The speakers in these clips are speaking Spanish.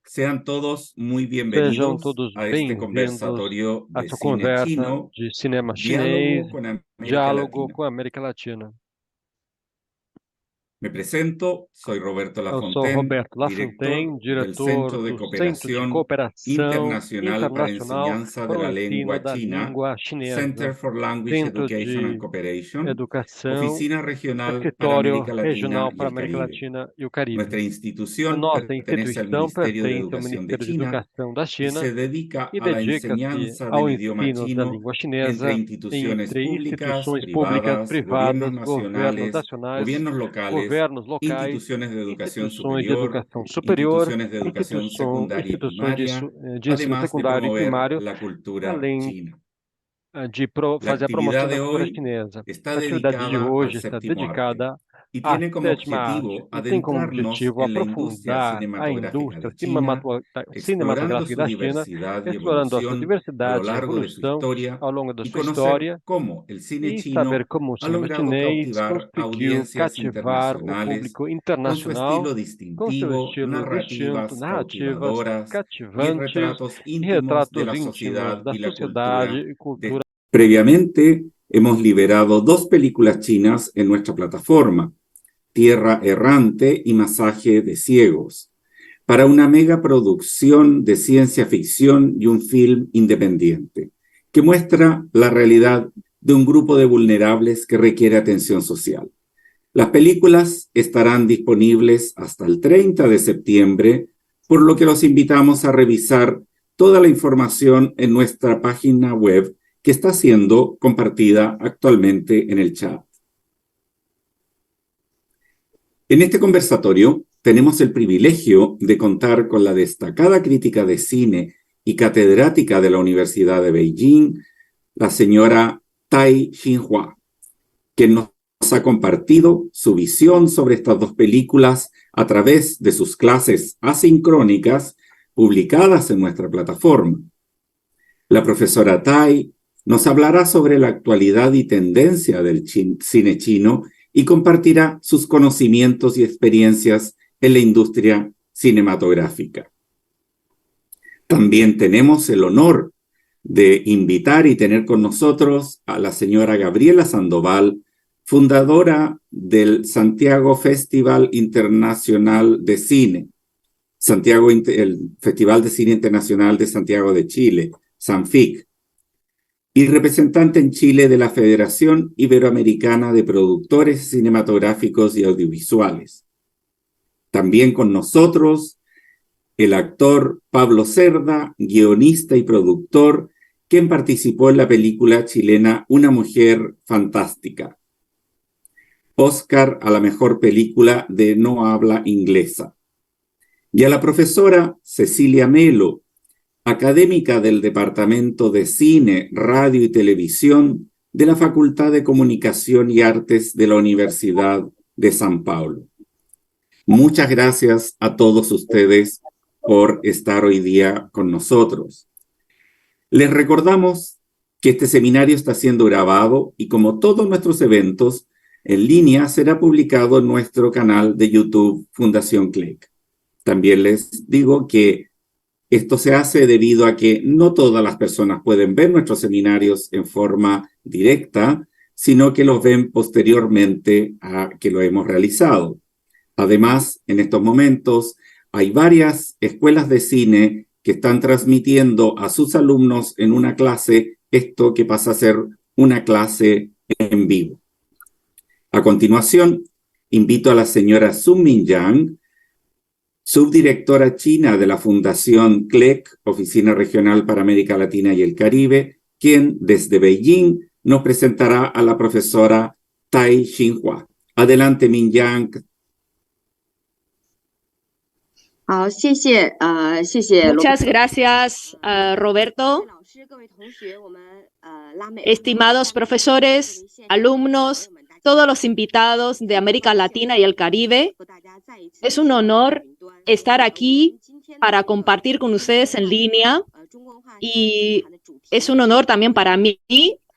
Sean todos muy Sejam bienvenidos todos a este bem-vindos conversatorio a de essa cine conversa chino, de cinema chinês, Diálogo con América diálogo Latina. com a América Latina. Me presento, soy Roberto Eu sou Lafontaine, Roberto director Lafontaine, del diretor Centro de do Centro de Cooperación Cooperação Internacional para Internacional Enseñanza de para o la Ensino Lengua da China, Língua Center Chinesa, for Language Centro Education and de Cooperation, Educação, Oficina Regional para Escritório América Latina Regional y para a el América Caribe. Latina e o Caribe. Nuestra A institución nossa pertenece al instituição Ministerio de pertence ao Educación de Ministério de China Educação da y China se dedica e a la dedica-se enseñanza del ao idioma ensino da chino língua entre chinesa instituciones entre públicas, instituições públicas, privadas, privadas, gobiernos governos nacionales, nacionais, gobiernos locales, governos locais, instituciones de educación instituições de superior, educação superior, instituciones de educación secundaria y instituições primaria, de ensino además de secundário e promover primário, la cultura além china. de La fazer a promoção actividad da de cultura hoy chinesa. está A atividade de dedicada al hoje está séptimo arte dedicada y à tiene como sétima arte objetivo e tem como adentrarnos objetivo en la industria aprofundar a cinematográfica indústria de China, explorando cinematográfica su da China, diversidad y explorando a sua evolución a lo diversidade e largo de su evolução historia ao longo da y sua conocer história cómo el cine e saber chino como o ha cinema logrado chinês cautivar conseguiu audiencias cativar o internacionales público con su internacional estilo com seu distintivo, estilo distinto, narrativas narrativas cautivadoras y cativantes retratos e íntimos de retratos la íntimos sociedad da y la sociedade cultura e de... cultura. Previamente, hemos liberado 2 películas chinas en nuestra plataforma, Tierra Errante y Masaje de Ciegos, para una megaproducción de ciencia ficción y un film independiente, que muestra la realidad de un grupo de vulnerables que requiere atención social. Las películas estarán disponibles hasta el 30 de septiembre, por lo que los invitamos a revisar toda la información en nuestra página web que está siendo compartida actualmente en el chat. En este conversatorio tenemos el privilegio de contar con la destacada crítica de cine y catedrática de la Universidad de Beijing, la señora Tai Xinhua, quien nos ha compartido su visión sobre estas 2 películas a través de sus clases asincrónicas publicadas en nuestra plataforma. La profesora Tai nos hablará sobre la actualidad y tendencia del cine chino y compartirá sus conocimientos y experiencias en la industria cinematográfica. También tenemos el honor de invitar y tener con nosotros a la señora Gabriela Sandoval, fundadora del Santiago Festival Internacional de Cine, el Festival de Cine Internacional de Santiago de Chile, SANFIC, y representante en Chile de la Federación Iberoamericana de Productores Cinematográficos y Audiovisuales. También con nosotros el actor Pablo Cerda, guionista y productor, quien participó en la película chilena Una mujer fantástica, Oscar a la mejor película de no habla inglesa. Y a la profesora Cecilia Melo, académica del Departamento de Cine, Radio y Televisión de la Facultad de Comunicación y Artes de la Universidad de San Paulo. Muchas gracias a todos ustedes por estar hoy día con nosotros. Les recordamos que este seminario está siendo grabado y, como todos nuestros eventos, en línea será publicado en nuestro canal de YouTube Fundación CLEC. También les digo que esto se hace debido a que no todas las personas pueden ver nuestros seminarios en forma directa, sino que los ven posteriormente a que lo hemos realizado. Además, en estos momentos hay varias escuelas de cine que están transmitiendo a sus alumnos en una clase esto que pasa a ser una clase en vivo. A continuación, invito a la señora Sun Mingyang, subdirectora china de la Fundación CLEC, Oficina Regional para América Latina y el Caribe, quien desde Beijing nos presentará a la profesora Tai Xinhua. Adelante, Mingyang. Muchas gracias, Roberto. Estimados profesores, alumnos, todos los invitados de América Latina y el Caribe, es un honor estar aquí para compartir con ustedes en línea y es un honor también para mí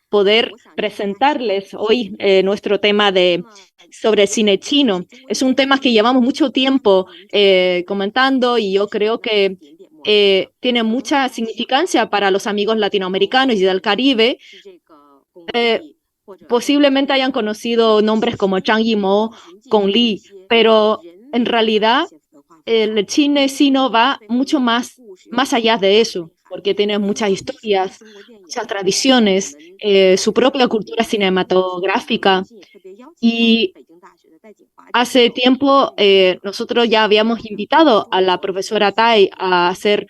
poder presentarles hoy nuestro tema de sobre el cine chino. Es un tema que llevamos mucho tiempo comentando y yo creo que tiene mucha significancia para los amigos latinoamericanos y del Caribe. Posiblemente hayan conocido nombres como Zhang Yimou, Gong Li, pero en realidad el cine chino va mucho más allá de eso, porque tiene muchas historias, muchas tradiciones, su propia cultura cinematográfica. Y hace tiempo nosotros ya habíamos invitado a la profesora Tai a hacer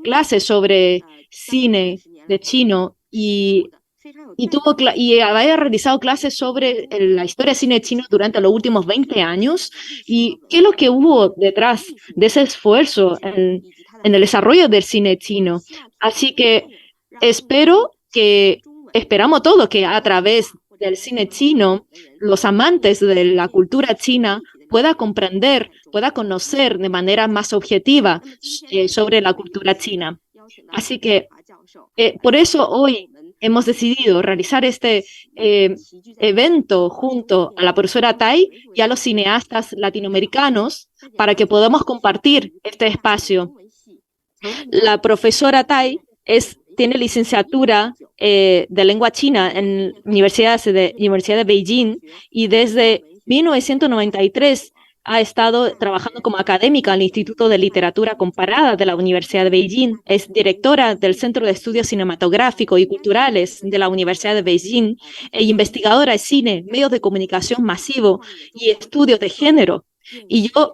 clases sobre cine de chino y había realizado clases sobre la historia del cine chino durante los últimos 20 años. ¿Y qué es lo que hubo detrás de ese esfuerzo en el desarrollo del cine chino? Así que esperamos todos que a través del cine chino, los amantes de la cultura china puedan comprender, puedan conocer de manera más objetiva sobre la cultura china. Así que por eso hoy hemos decidido realizar este evento junto a la profesora Tai y a los cineastas latinoamericanos para que podamos compartir este espacio. La profesora Tai tiene licenciatura de lengua china en la Universidad de Beijing y desde 1993 ha estado trabajando como académica en el Instituto de Literatura Comparada de la Universidad de Beijing. Es directora del Centro de Estudios Cinematográficos y Culturales de la Universidad de Beijing e investigadora de cine, medios de comunicación masivo y estudios de género. Y yo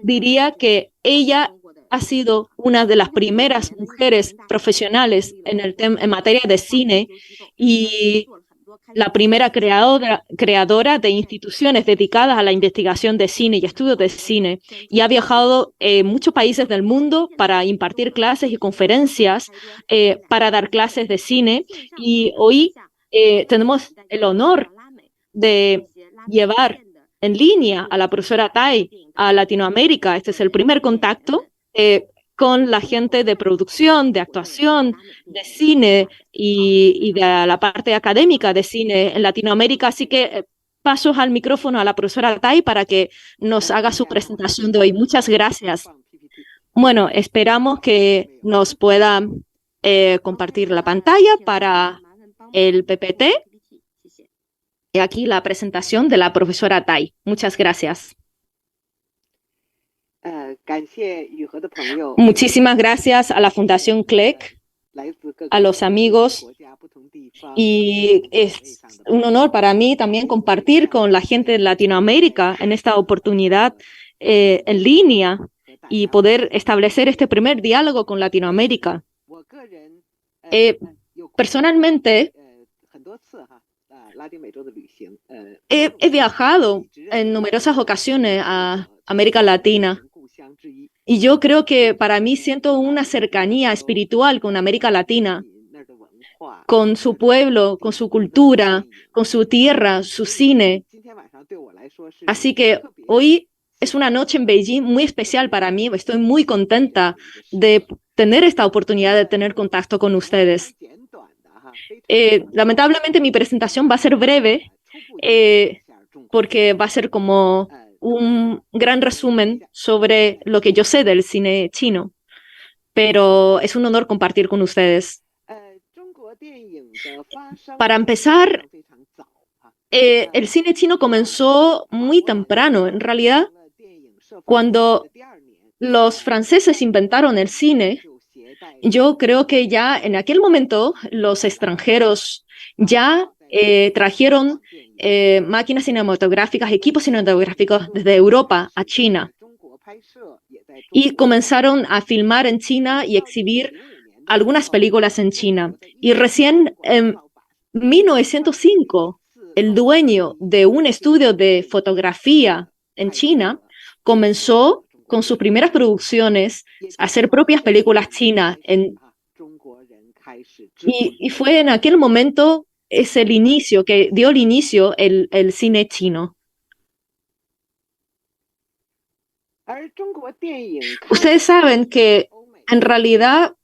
diría que ella ha sido una de las primeras mujeres profesionales en materia de cine y la primera creadora de instituciones dedicadas a la investigación de cine y estudios de cine, y ha viajado a muchos países del mundo para impartir clases y conferencias, para dar clases de cine, y hoy tenemos el honor de llevar en línea a la profesora Tai a Latinoamérica. Este es el primer contacto con la gente de producción, de actuación, de cine y de la parte académica de cine en Latinoamérica. Así que paso al micrófono a la profesora Tai para que nos haga su presentación de hoy. Muchas gracias. Bueno, esperamos que nos pueda compartir la pantalla para el PPT. Y aquí la presentación de la profesora Tai. Muchas gracias. Muchísimas gracias a la Fundación CLEC, a los amigos, y es un honor para mí también compartir con la gente de Latinoamérica en esta oportunidad en línea y poder establecer este primer diálogo con Latinoamérica. Personalmente, he viajado en numerosas ocasiones a América Latina. Y yo creo que para mí siento una cercanía espiritual con América Latina, con su pueblo, con su cultura, con su tierra, su cine. Así que hoy es una noche en Beijing muy especial para mí. Estoy muy contenta de tener esta oportunidad de tener contacto con ustedes. Lamentablemente mi presentación va a ser breve porque va a ser como un gran resumen sobre lo que yo sé del cine chino, pero es un honor compartir con ustedes. Para empezar, el cine chino comenzó muy temprano. En realidad, cuando los franceses inventaron el cine, yo creo que ya en aquel momento los extranjeros ya trajeron máquinas cinematográficas, equipos cinematográficos desde Europa a China y comenzaron a filmar en China y exhibir algunas películas en China. Y recién en 1905, el dueño de un estudio de fotografía en China comenzó con sus primeras producciones a hacer propias películas chinas. Y fue en aquel momento es el inicio, que dio el inicio el cine chino. Ustedes saben que en realidad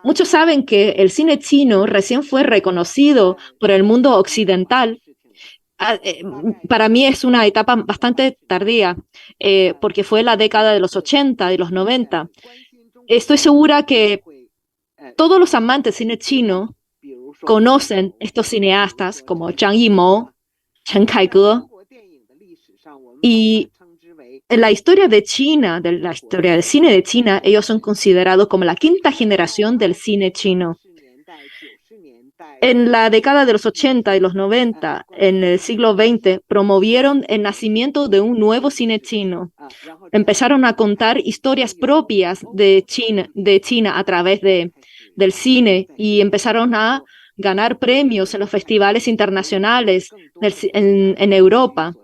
muchos saben que el cine chino recién fue reconocido por el mundo occidental para mí es una etapa bastante tardía, porque fue la década de los 80 y los 90. Estoy segura que todos los amantes de cine chino conocen estos cineastas como Zhang Yimou, Chen Kaige, y en la historia de China, de la historia del cine de China, ellos son considerados como la quinta generación del cine chino. En la década de los 80 y los 90, en el siglo XX, promovieron el nacimiento de un nuevo cine chino. Empezaron a contar historias propias de China a través del cine y empezaron a ganar premios en los festivales internacionales en Europa.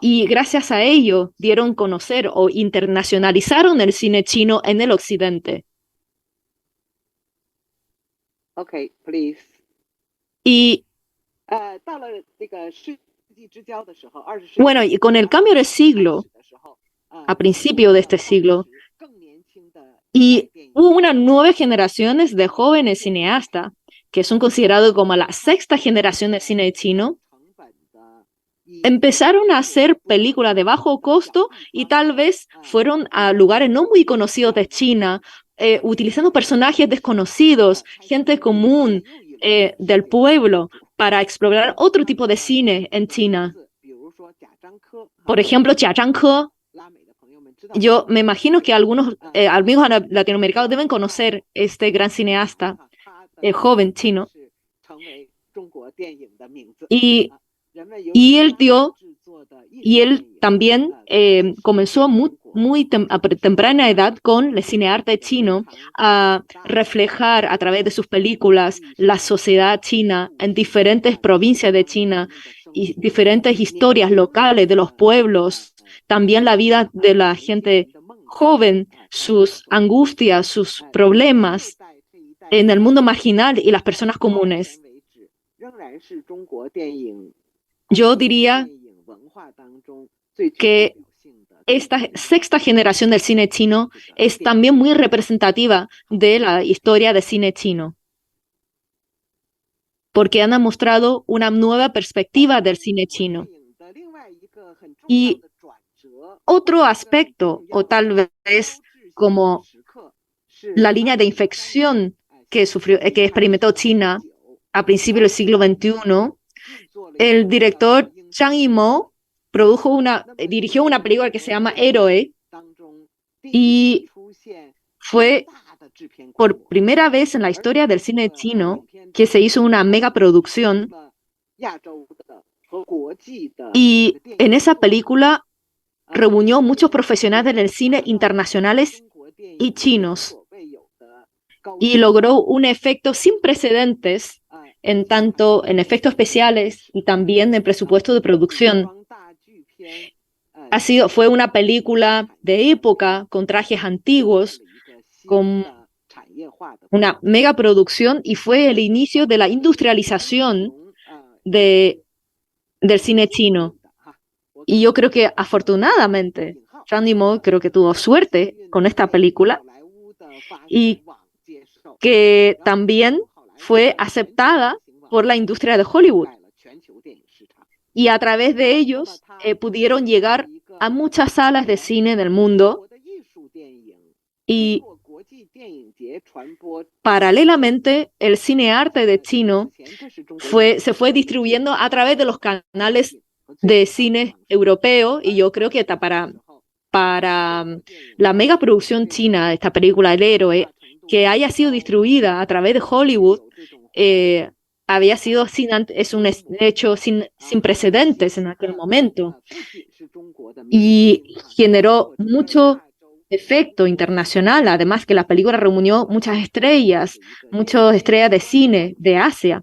Y gracias a ello dieron a conocer o internacionalizaron el cine chino en el occidente. Okay, please. Y bueno, y con el cambio de siglo, a principio de este siglo, y hubo una nueva generación de jóvenes cineastas que son considerados como la sexta generación del cine chino, empezaron a hacer películas de bajo costo y tal vez fueron a lugares no muy conocidos de China, utilizando personajes desconocidos, gente común del pueblo, para explorar otro tipo de cine en China. Por ejemplo, Jia Zhangke. Yo me imagino que algunos amigos latinoamericanos deben conocer este gran cineasta joven chino. Y él también comenzó a temprana edad con el cinearte chino a reflejar a través de sus películas la sociedad china en diferentes provincias de China y diferentes historias locales de los pueblos, también la vida de la gente joven, sus angustias, sus problemas en el mundo marginal y las personas comunes. Yo diría que esta sexta generación del cine chino es también muy representativa de la historia del cine chino, porque han mostrado una nueva perspectiva del cine chino. Y otro aspecto, o tal vez como la línea de infección que experimentó China a principios del siglo XXI, el director Zhang Yimou dirigió una película que se llama Héroe, y fue por primera vez en la historia del cine chino que se hizo una megaproducción, y en esa película reunió muchos profesionales del cine internacionales y chinos y logró un efecto sin precedentes en tanto en efectos especiales y también en presupuesto de producción. Fue una película de época con trajes antiguos, con una megaproducción, y fue el inicio de la industrialización del cine chino. Y yo creo que afortunadamente Zhang Yimou creo que tuvo suerte con esta película y que también fue aceptada por la industria de Hollywood. Y a través de ellos pudieron llegar a muchas salas de cine del mundo. Y paralelamente, el cinearte de chino se fue distribuyendo a través de los canales de cine europeo, y yo creo que para la megaproducción china, esta película El Héroe, que haya sido distribuida a través de Hollywood, había sido es un hecho sin precedentes en aquel momento, y generó mucho efecto internacional, además que la película reunió muchas estrellas de cine de Asia,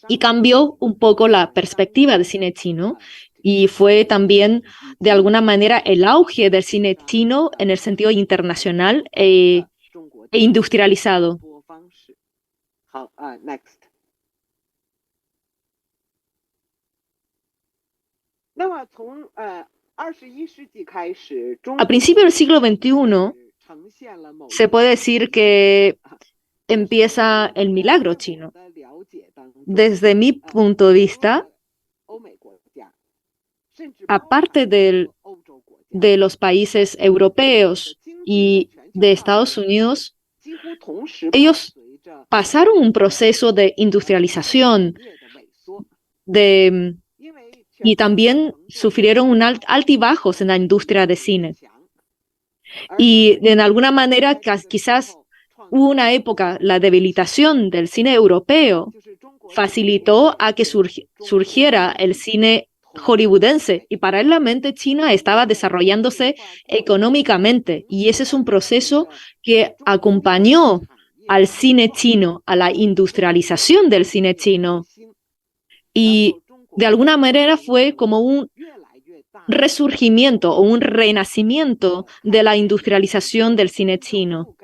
y cambió un poco la perspectiva del cine chino, y fue también de alguna manera el auge del cine chino en el sentido internacional e industrializado. A principios del siglo XXI, se puede decir que empieza el milagro chino. Desde mi punto de vista, aparte de los países europeos y de Estados Unidos, ellos pasaron un proceso de industrialización y también sufrieron un altibajos en la industria de cine. Y de alguna manera quizás hubo una época, la debilitación del cine europeo facilitó a que surgiera el cine hollywoodense y paralelamente China estaba desarrollándose económicamente y ese es un proceso que acompañó al cine chino, a la industrialización del cine chino y de alguna manera fue como un resurgimiento o un renacimiento de la industrialización del cine chino.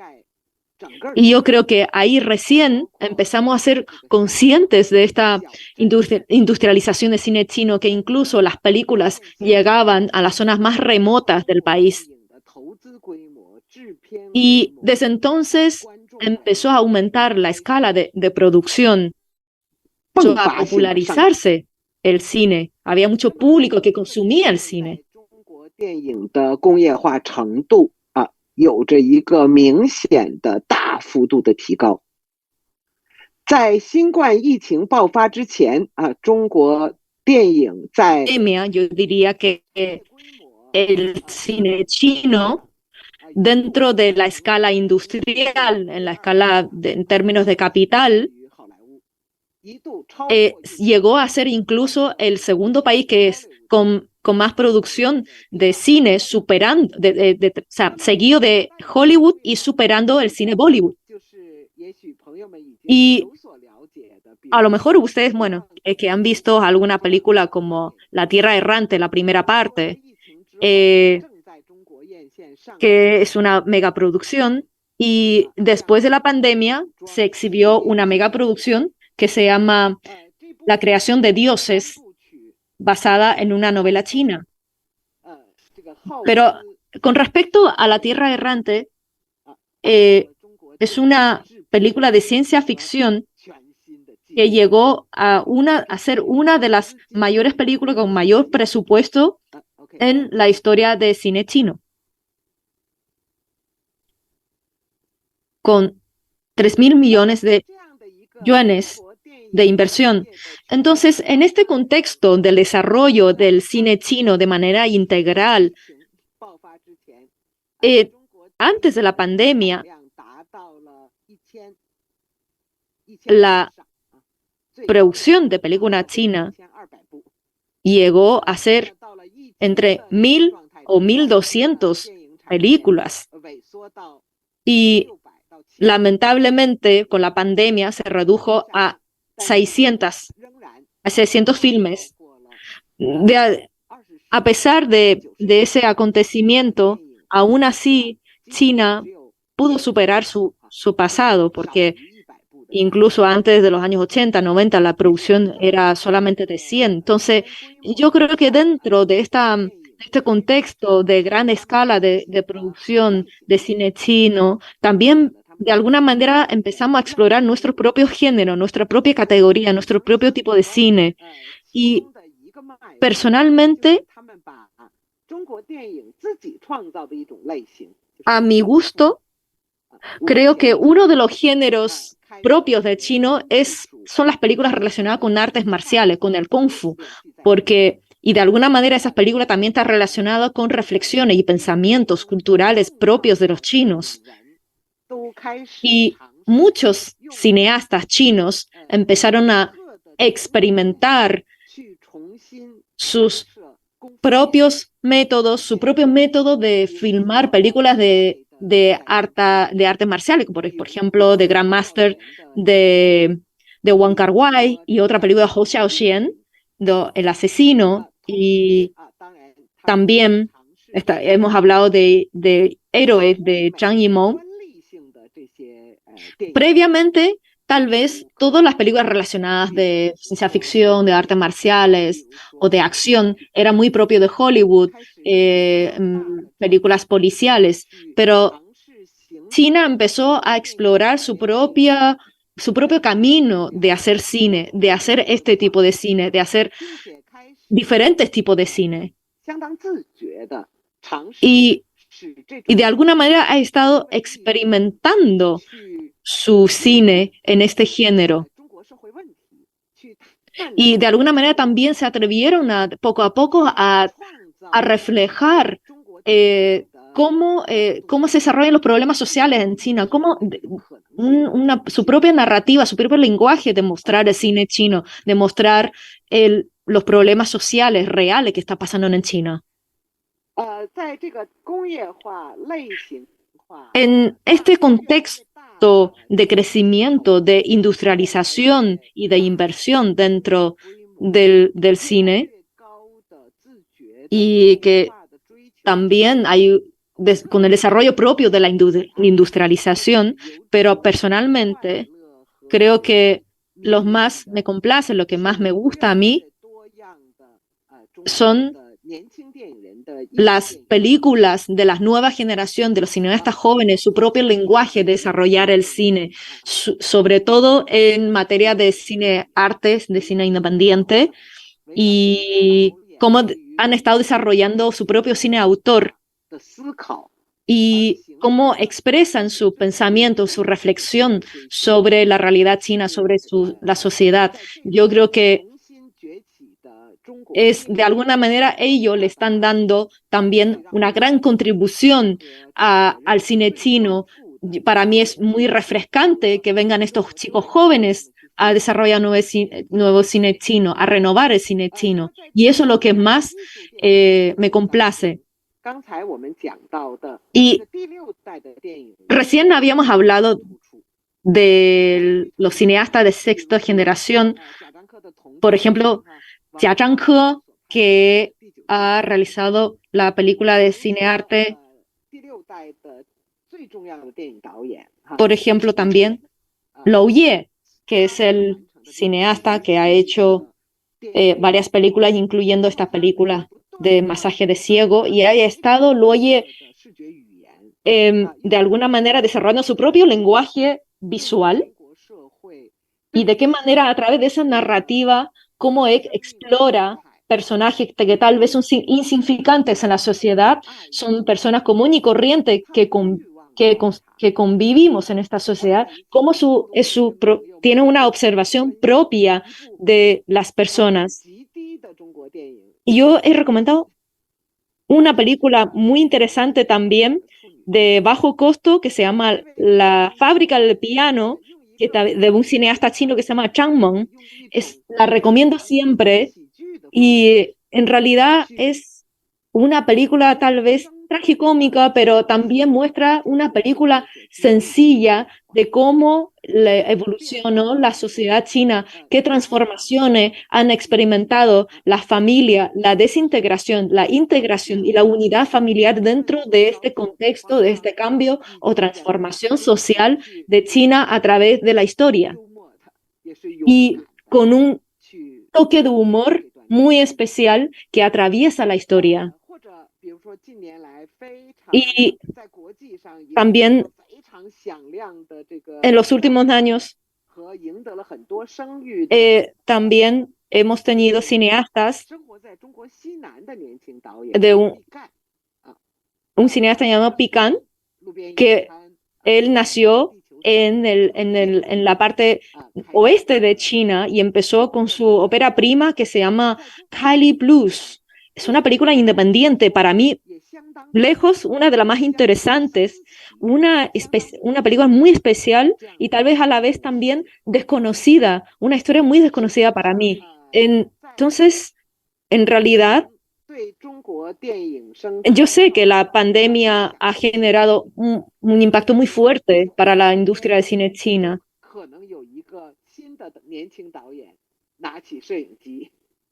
Y yo creo que ahí recién empezamos a ser conscientes de esta industrialización del cine chino, que incluso las películas llegaban a las zonas más remotas del país. Y desde entonces empezó a aumentar la escala de producción, empezó a popularizarse el cine. Había mucho público que consumía el cine. 有着一个明显的大幅度的提高。在新冠疫情爆发之前中国电影在 yo diría que el cine chino dentro de la escala industrial, en la escala en términos de capital, llegó a ser incluso el segundo país que es con más producción de cine, superando, o sea, seguido de Hollywood y superando el cine Bollywood. Y a lo mejor ustedes, bueno, que han visto alguna película como La Tierra Errante, la primera parte, que es una megaproducción, y después de la pandemia se exhibió una megaproducción que se llama La creación de dioses, basada en una novela china. Pero con respecto a La Tierra Errante, es una película de ciencia ficción que llegó a ser una de las mayores películas con mayor presupuesto en la historia de cine chino. Con 3.000 millones de yuanes de inversión. Entonces, en este contexto del desarrollo del cine chino de manera integral, antes de la pandemia, la producción de película china llegó a ser entre 1.000 o 1.200 películas. Y lamentablemente, con la pandemia se redujo a 600 filmes. A pesar de ese acontecimiento, aún así China pudo superar su pasado, porque incluso antes de los años 80, 90, la producción era solamente de 100. Entonces, yo creo que dentro de este contexto de gran escala de producción de cine chino, también de alguna manera empezamos a explorar nuestro propio género, nuestra propia categoría, nuestro propio tipo de cine. Y personalmente, a mi gusto, creo que uno de los géneros propios de chino son las películas relacionadas con artes marciales, con el Kung Fu, y de alguna manera esas películas también están relacionadas con reflexiones y pensamientos culturales propios de los chinos. Y muchos cineastas chinos empezaron a experimentar sus propios métodos, su propio método de filmar películas de artes marciales, por ejemplo, de Grandmaster de Wong Kar-wai y otra película de Hou Xiaoxian, El asesino, y también hemos hablado de Héroes de Zhang Yimou. Previamente, tal vez todas las películas relacionadas de ciencia ficción, de artes marciales o de acción eran muy propio de Hollywood, películas policiales, pero China empezó a explorar su propio camino de hacer cine, de hacer este tipo de cine, de diferentes tipos de cine. Y de alguna manera ha estado experimentando su cine en este género. Y de alguna manera también se atrevieron poco a poco a reflejar cómo se desarrollan los problemas sociales en China, cómo su propia narrativa, su propio lenguaje de mostrar el cine chino, de mostrar los problemas sociales reales que está pasando en China. En este contexto de crecimiento, de industrialización y de inversión dentro del cine, y que también hay con el desarrollo propio de la industrialización, pero personalmente creo que lo más me complace, lo que más me gusta a mí son las películas de la nueva generación, de los cineastas jóvenes, su propio lenguaje de desarrollar el cine, sobre todo en materia de cine artes, de cine independiente, y cómo han estado desarrollando su propio cine autor y cómo expresan su pensamiento, su reflexión sobre la realidad china, sobre la sociedad. Yo creo que de alguna manera ellos le están dando también una gran contribución al cine chino. Para mí es muy refrescante que vengan estos chicos jóvenes a desarrollar nuevo cine chino, a renovar el cine chino. Y eso es lo que más me complace. Y recién habíamos hablado de los cineastas de sexta generación, por ejemplo, Jia Zhangke, que ha realizado la película de cinearte. Por ejemplo, también Lou Ye, que es el cineasta que ha hecho varias películas, incluyendo esta película de Masaje de Ciego, y ha estado Lou Ye de alguna manera desarrollando su propio lenguaje visual, y de qué manera a través de esa narrativa cómo explora personajes que tal vez son insignificantes en la sociedad, son personas comunes y corrientes que convivimos en esta sociedad, cómo tiene una observación propia de las personas. Y yo he recomendado una película muy interesante también de bajo costo que se llama La fábrica del piano, de un cineasta chino que se llama Zhang Meng. La recomiendo siempre, y en realidad es una película tal vez tragicómica, pero también muestra una película sencilla de cómo evolucionó la sociedad china, qué transformaciones han experimentado la familia, la desintegración, la integración y la unidad familiar dentro de este contexto, de este cambio o transformación social de China a través de la historia. Y con un toque de humor muy especial que atraviesa la historia. Y también en los últimos años también hemos tenido cineastas de un cineasta llamado Pi Kan, que él nació en la parte oeste de China y empezó con su ópera prima que se llama Kylie Blues. Es una película independiente, para mí, lejos, una de las más interesantes, una película muy especial y tal vez a la vez también desconocida, una historia muy desconocida para mí. Entonces, en realidad, yo sé que la pandemia ha generado un impacto muy fuerte para la industria del cine china.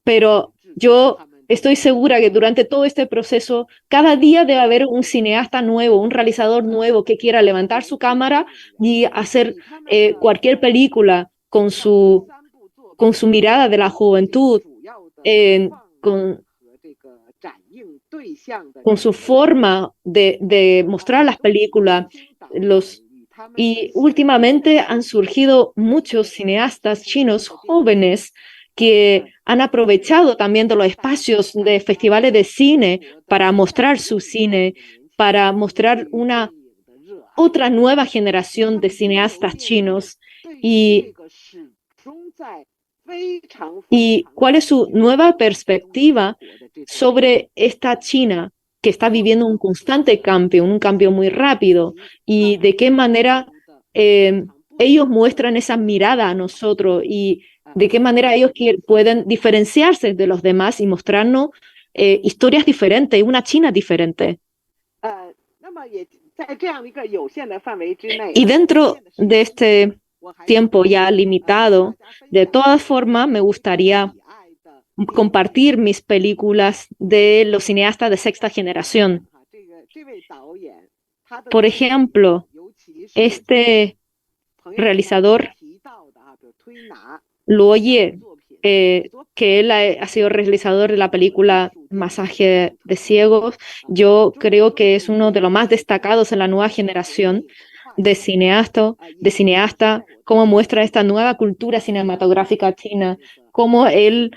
Pero yo estoy segura que durante todo este proceso, cada día debe haber un cineasta nuevo, un realizador nuevo que quiera levantar su cámara y hacer cualquier película con su mirada de la juventud, con su forma de mostrar las películas. Y últimamente han surgido muchos cineastas chinos jóvenes que han aprovechado también de los espacios de festivales de cine para mostrar su cine, para mostrar una otra nueva generación de cineastas chinos y cuál es su nueva perspectiva sobre esta China que está viviendo un constante cambio, un cambio muy rápido, y de qué manera ellos muestran esa mirada a nosotros y de qué manera ellos pueden diferenciarse de los demás y mostrarnos historias diferentes, una China diferente. Y dentro de este tiempo ya limitado, de todas formas me gustaría compartir mis películas de los cineastas de sexta generación. Por ejemplo, este realizador Luo Ye, que él ha sido realizador de la película Masaje de Ciegos, yo creo que es uno de los más destacados en la nueva generación de cineasta, cómo muestra esta nueva cultura cinematográfica china, cómo él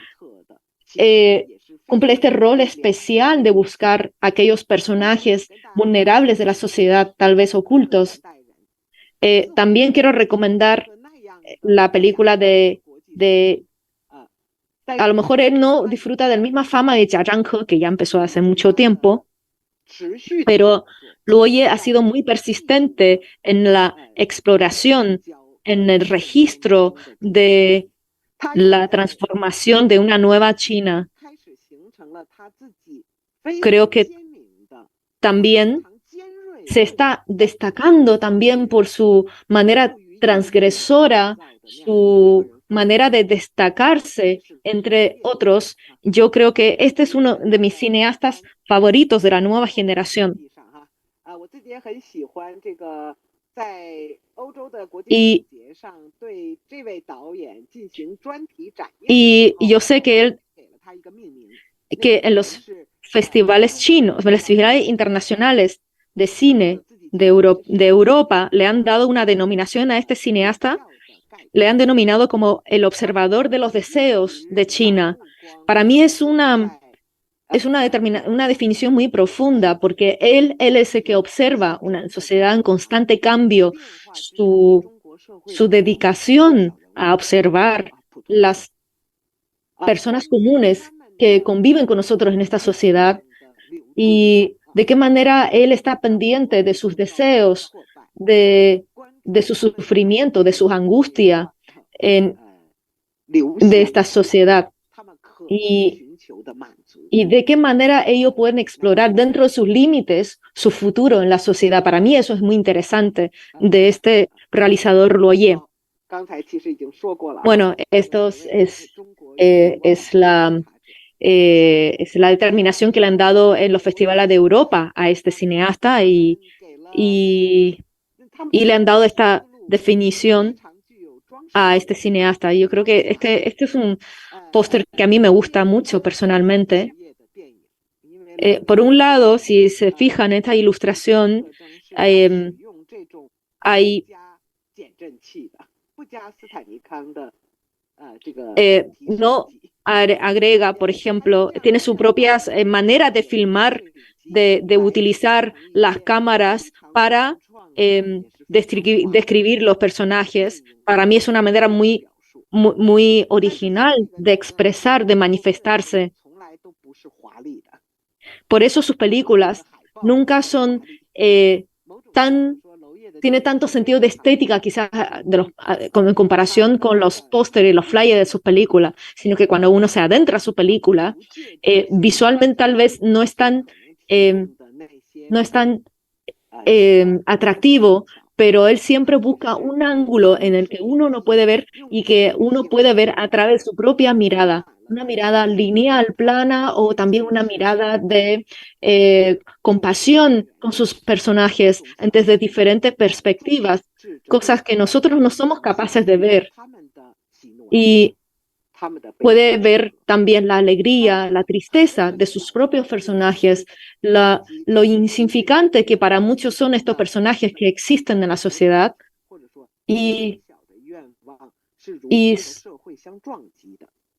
cumple este rol especial de buscar aquellos personajes vulnerables de la sociedad, tal vez ocultos. También quiero recomendar la película a lo mejor él no disfruta de la misma fama de Jia Zhanghe, que ya empezó hace mucho tiempo, pero Luo Ye ha sido muy persistente en la exploración, en el registro de la transformación de una nueva China. Creo que también se está destacando también por su manera transgresora, su manera de destacarse entre otros. Yo creo que este es uno de mis cineastas favoritos de la nueva generación. Y yo sé que en los festivales chinos, los festivales internacionales de cine de Europa, le han dado una denominación a este cineasta, le han denominado como el observador de los deseos de China. Para mí es una definición muy profunda, porque él es el que observa una sociedad en constante cambio, su dedicación a observar las personas comunes que conviven con nosotros en esta sociedad y de qué manera él está pendiente de sus deseos, de su sufrimiento, de sus angustias de esta sociedad y de qué manera ellos pueden explorar dentro de sus límites su futuro en la sociedad. Para mí eso es muy interesante de este realizador Luo Ye. Bueno, esto es la determinación que le han dado en los festivales de Europa a este cineasta y le han dado esta definición a este cineasta. Yo creo que este es un póster que a mí me gusta mucho personalmente. Por un lado, si se fijan en esta ilustración, no agrega, por ejemplo, tiene sus propias maneras de filmar, de utilizar las cámaras para describir los personajes. Para mí es una manera muy original de expresar, de manifestarse. Por eso sus películas nunca son tiene tanto sentido de estética quizás en comparación con los pósteres y los flyers de sus películas, sino que cuando uno se adentra a su película, visualmente tal vez no es tan atractivo, pero él siempre busca un ángulo en el que uno no puede ver y que uno puede ver a través de su propia mirada, una mirada lineal, plana, o también una mirada de compasión con sus personajes desde diferentes perspectivas, cosas que nosotros no somos capaces de ver. Y puede ver también la alegría, la tristeza de sus propios personajes, lo insignificante que para muchos son estos personajes que existen en la sociedad y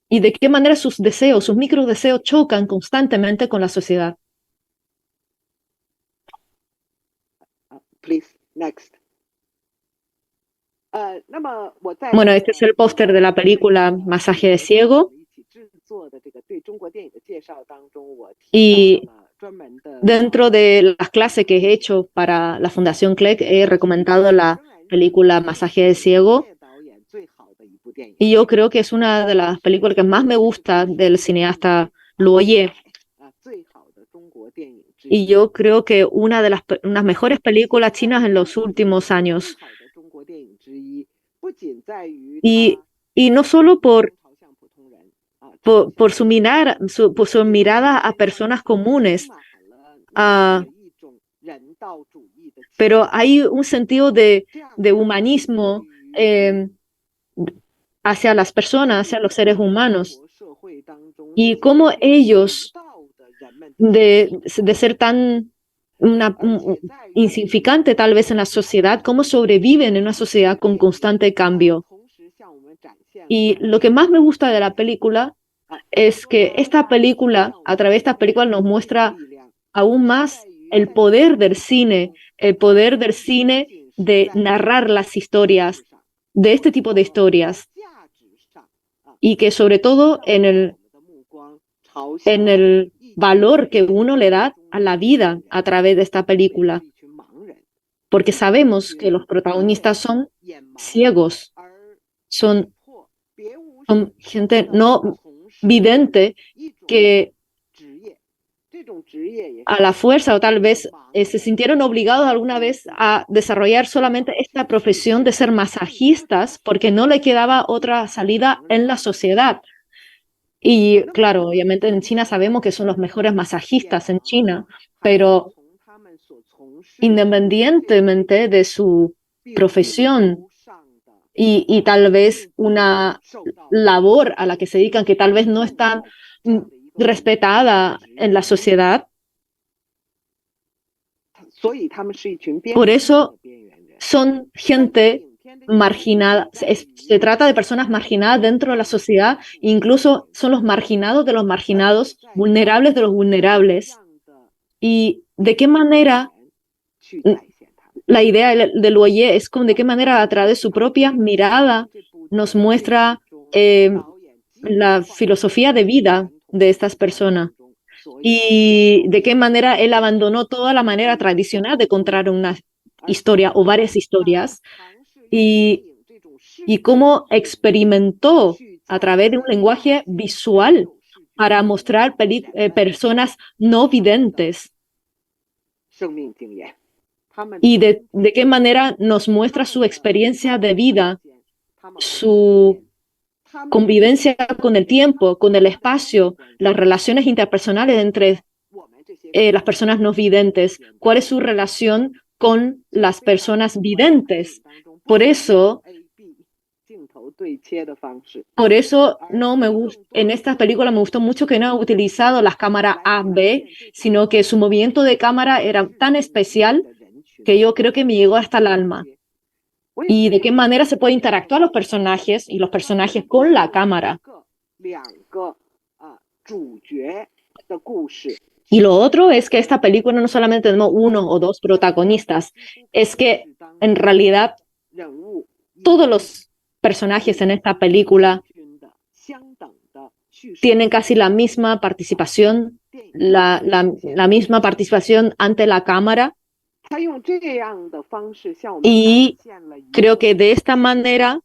y de qué manera sus deseos, sus microdeseos chocan constantemente con la sociedad. Please, next. Bueno, este es el póster de la película Masaje de Ciego. Y dentro de las clases que he hecho para la Fundación Clegg, he recomendado la película Masaje de Ciego. Y yo creo que es una de las películas que más me gusta del cineasta Luo Ye. Y yo creo que una de unas mejores películas chinas en los últimos años. Y no solo por su mirada a personas comunes, pero hay un sentido de humanismo hacia las personas, hacia los seres humanos, y cómo ellos, de ser tan insignificante tal vez en la sociedad, cómo sobreviven en una sociedad con constante cambio. Y lo que más me gusta de la película es que a través de esta película nos muestra aún más el poder del cine de narrar las historias, de este tipo de historias, y que sobre todo en el valor que uno le da a la vida a través de esta película, porque sabemos que los protagonistas son ciegos, son gente no vidente que a la fuerza o tal vez se sintieron obligados alguna vez a desarrollar solamente esta profesión de ser masajistas porque no le quedaba otra salida en la sociedad. Y claro, obviamente en China sabemos que son los mejores masajistas en China, pero independientemente de su profesión y tal vez una labor a la que se dedican que tal vez no es tan respetada en la sociedad, por eso son gente marginada. Se trata de personas marginadas dentro de la sociedad, incluso son los marginados de los marginados, vulnerables de los vulnerables. Y de qué manera la idea de Luo Ye es de qué manera a través de su propia mirada nos muestra la filosofía de vida de estas personas y de qué manera él abandonó toda la manera tradicional de contar una historia o varias historias y cómo experimentó a través de un lenguaje visual para mostrar personas no videntes. Y de qué manera nos muestra su experiencia de vida, su convivencia con el tiempo, con el espacio, las relaciones interpersonales entre las personas no videntes, cuál es su relación con las personas videntes. Por eso no me gusta, en esta película me gustó mucho que no ha utilizado las cámaras A-B, sino que su movimiento de cámara era tan especial que yo creo que me llegó hasta el alma. Y de qué manera se puede interactuar los personajes y los personajes con la cámara. Y lo otro es que esta película no solamente tenemos uno o dos protagonistas, es que en realidad todos los personajes en esta película tienen casi la misma participación, la misma participación ante la cámara. Y creo que de esta manera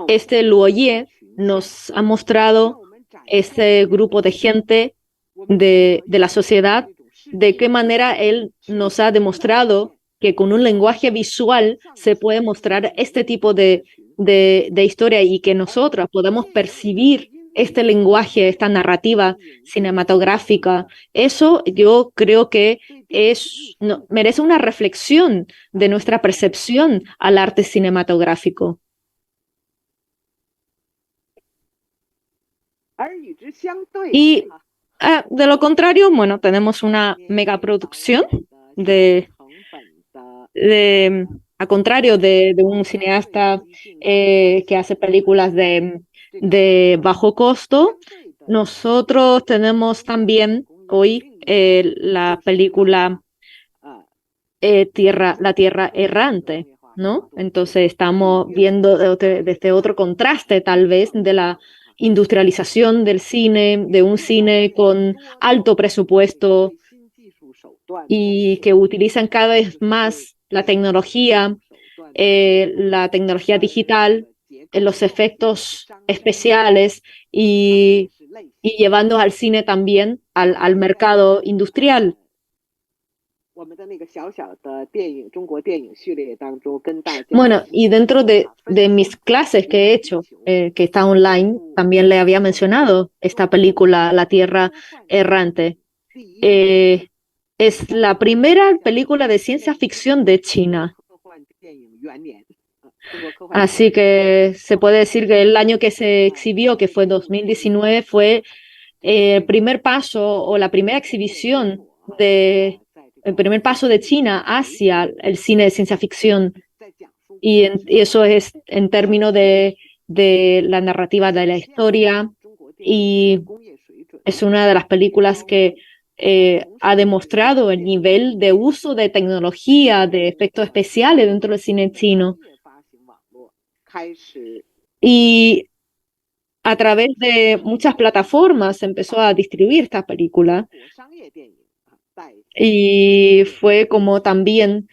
este Luo Ye nos ha mostrado este grupo de gente de la sociedad, de qué manera él nos ha demostrado que con un lenguaje visual se puede mostrar este tipo de historia y que nosotros podamos percibir este lenguaje, esta narrativa cinematográfica. Eso yo creo que merece una reflexión de nuestra percepción al arte cinematográfico. Y de lo contrario, bueno, tenemos una megaproducción a contrario de un cineasta que hace películas de de bajo costo. Nosotros tenemos también hoy la película La Tierra Errante, ¿no? Entonces estamos viendo desde otro contraste tal vez de la industrialización del cine, de un cine con alto presupuesto y que utilizan cada vez más la tecnología digital, los efectos especiales y llevando al cine también al mercado industrial. Bueno, y dentro de mis clases que he hecho, que está online, también le había mencionado esta película, La Tierra Errante. Es la primera película de ciencia ficción de China. Así que se puede decir que el año que se exhibió, que fue 2019, fue el primer paso o la primera exhibición el primer paso de China hacia el cine de ciencia ficción. Y eso es en términos de la narrativa de la historia, y es una de las películas que ha demostrado el nivel de uso de tecnología, de efectos especiales dentro del cine chino. Y a través de muchas plataformas se empezó a distribuir esta película. Y fue como también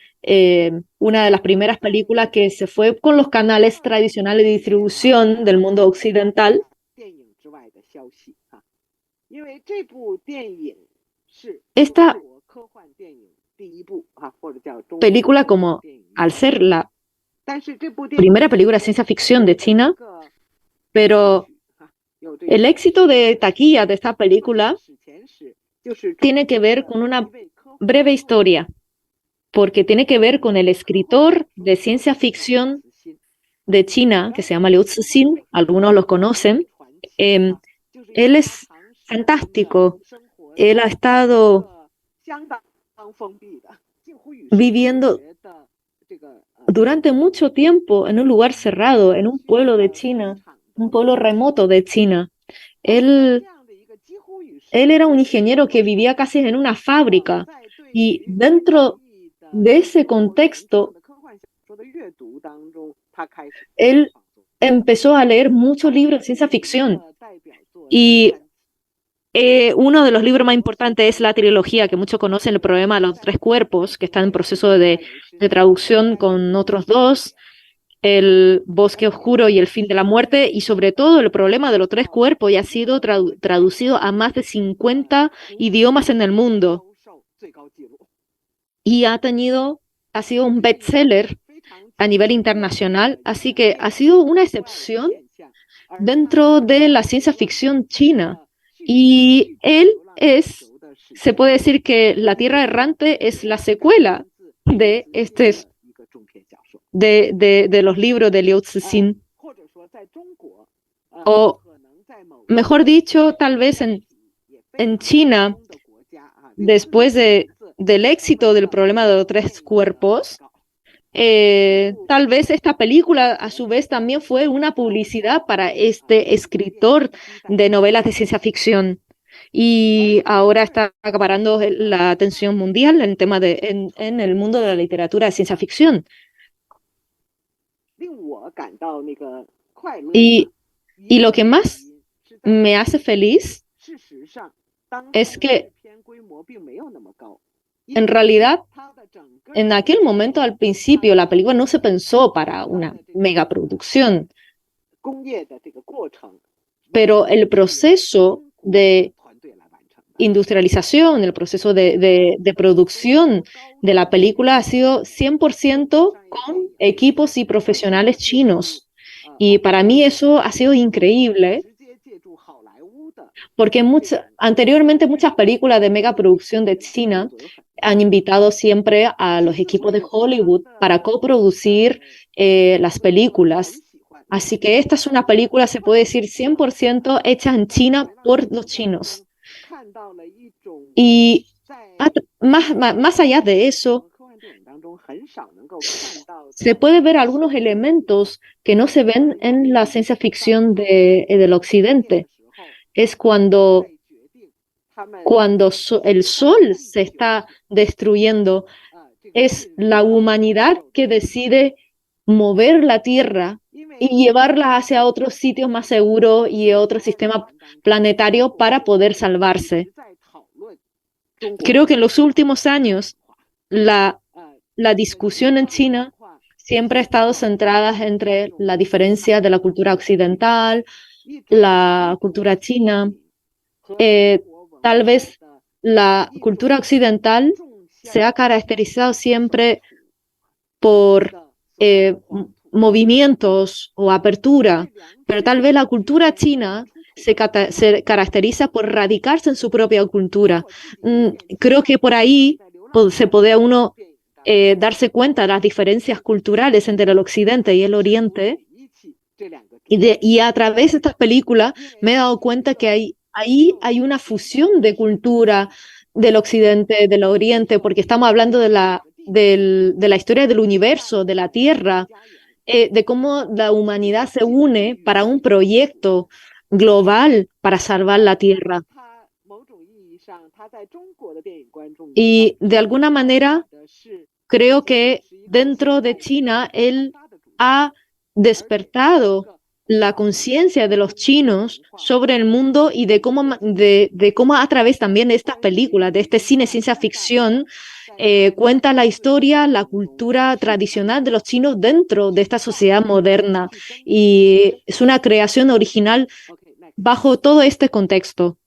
una de las primeras películas que se fue con los canales tradicionales de distribución del mundo occidental. Esta película, como al ser la primera película de ciencia ficción de China, pero el éxito de taquilla de esta película tiene que ver con una breve historia, porque tiene que ver con el escritor de ciencia ficción de China, que se llama Liu Cixin, algunos lo conocen. Él es fantástico. Él ha estado viviendo durante mucho tiempo en un lugar cerrado, en un pueblo de China, un pueblo remoto de China. Él era un ingeniero que vivía casi en una fábrica, y dentro de ese contexto, él empezó a leer muchos libros de ciencia ficción. Y uno de los libros más importantes es la trilogía, que muchos conocen, El problema de los tres cuerpos, que está en proceso de traducción con otros dos, El bosque oscuro y El fin de la muerte, y sobre todo El problema de los tres cuerpos, y ha sido traducido a más de 50 idiomas en el mundo. Y ha sido un bestseller a nivel internacional, así que ha sido una excepción dentro de la ciencia ficción china. Y se puede decir que La Tierra Errante es la secuela de los libros de Liu Cixin. O mejor dicho, tal vez en China, después del éxito del problema de los tres cuerpos, tal vez esta película a su vez también fue una publicidad para este escritor de novelas de ciencia ficción, y ahora está acaparando la atención mundial en el mundo de la literatura de ciencia ficción. Y lo que más me hace feliz es que en realidad, en aquel momento, al principio, la película no se pensó para una megaproducción, pero el proceso de industrialización, el proceso de producción de la película ha sido 100% con equipos y profesionales chinos. Y para mí eso ha sido increíble, porque anteriormente muchas películas de megaproducción de China han invitado siempre a los equipos de Hollywood para coproducir las películas. Así que esta es una película, se puede decir, 100% hecha en China por los chinos. Y más allá de eso, se puede ver algunos elementos que no se ven en la ciencia ficción del occidente. Es cuando el sol se está destruyendo, es la humanidad que decide mover la Tierra y llevarla hacia otros sitios más seguros y otro sistema planetario para poder salvarse. Creo que en los últimos años la discusión en China siempre ha estado centrada entre la diferencia de la cultura occidental, la cultura china. Tal vez la cultura occidental se ha caracterizado siempre por movimientos o apertura, pero tal vez la cultura china se caracteriza por radicarse en su propia cultura. Creo que por ahí se puede uno darse cuenta de las diferencias culturales entre el occidente y el oriente, y a través de estas películas me he dado cuenta que ahí hay una fusión de cultura del occidente, del oriente, porque estamos hablando de la historia del universo, de la Tierra, de cómo la humanidad se une para un proyecto global para salvar la Tierra. Y de alguna manera creo que dentro de China él ha despertado la conciencia de los chinos sobre el mundo y de cómo a través también de estas películas, de este cine ciencia ficción, cuenta la historia, la cultura tradicional de los chinos dentro de esta sociedad moderna. Y es una creación original bajo todo este contexto.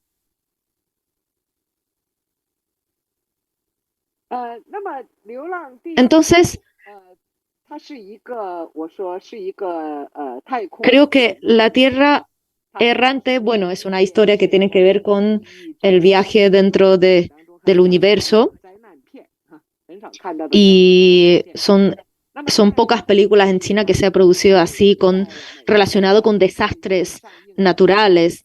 Entonces, creo que La Tierra Errante, bueno, es una historia que tiene que ver con el viaje dentro del universo, y son pocas películas en China que se ha producido así, relacionado con desastres naturales.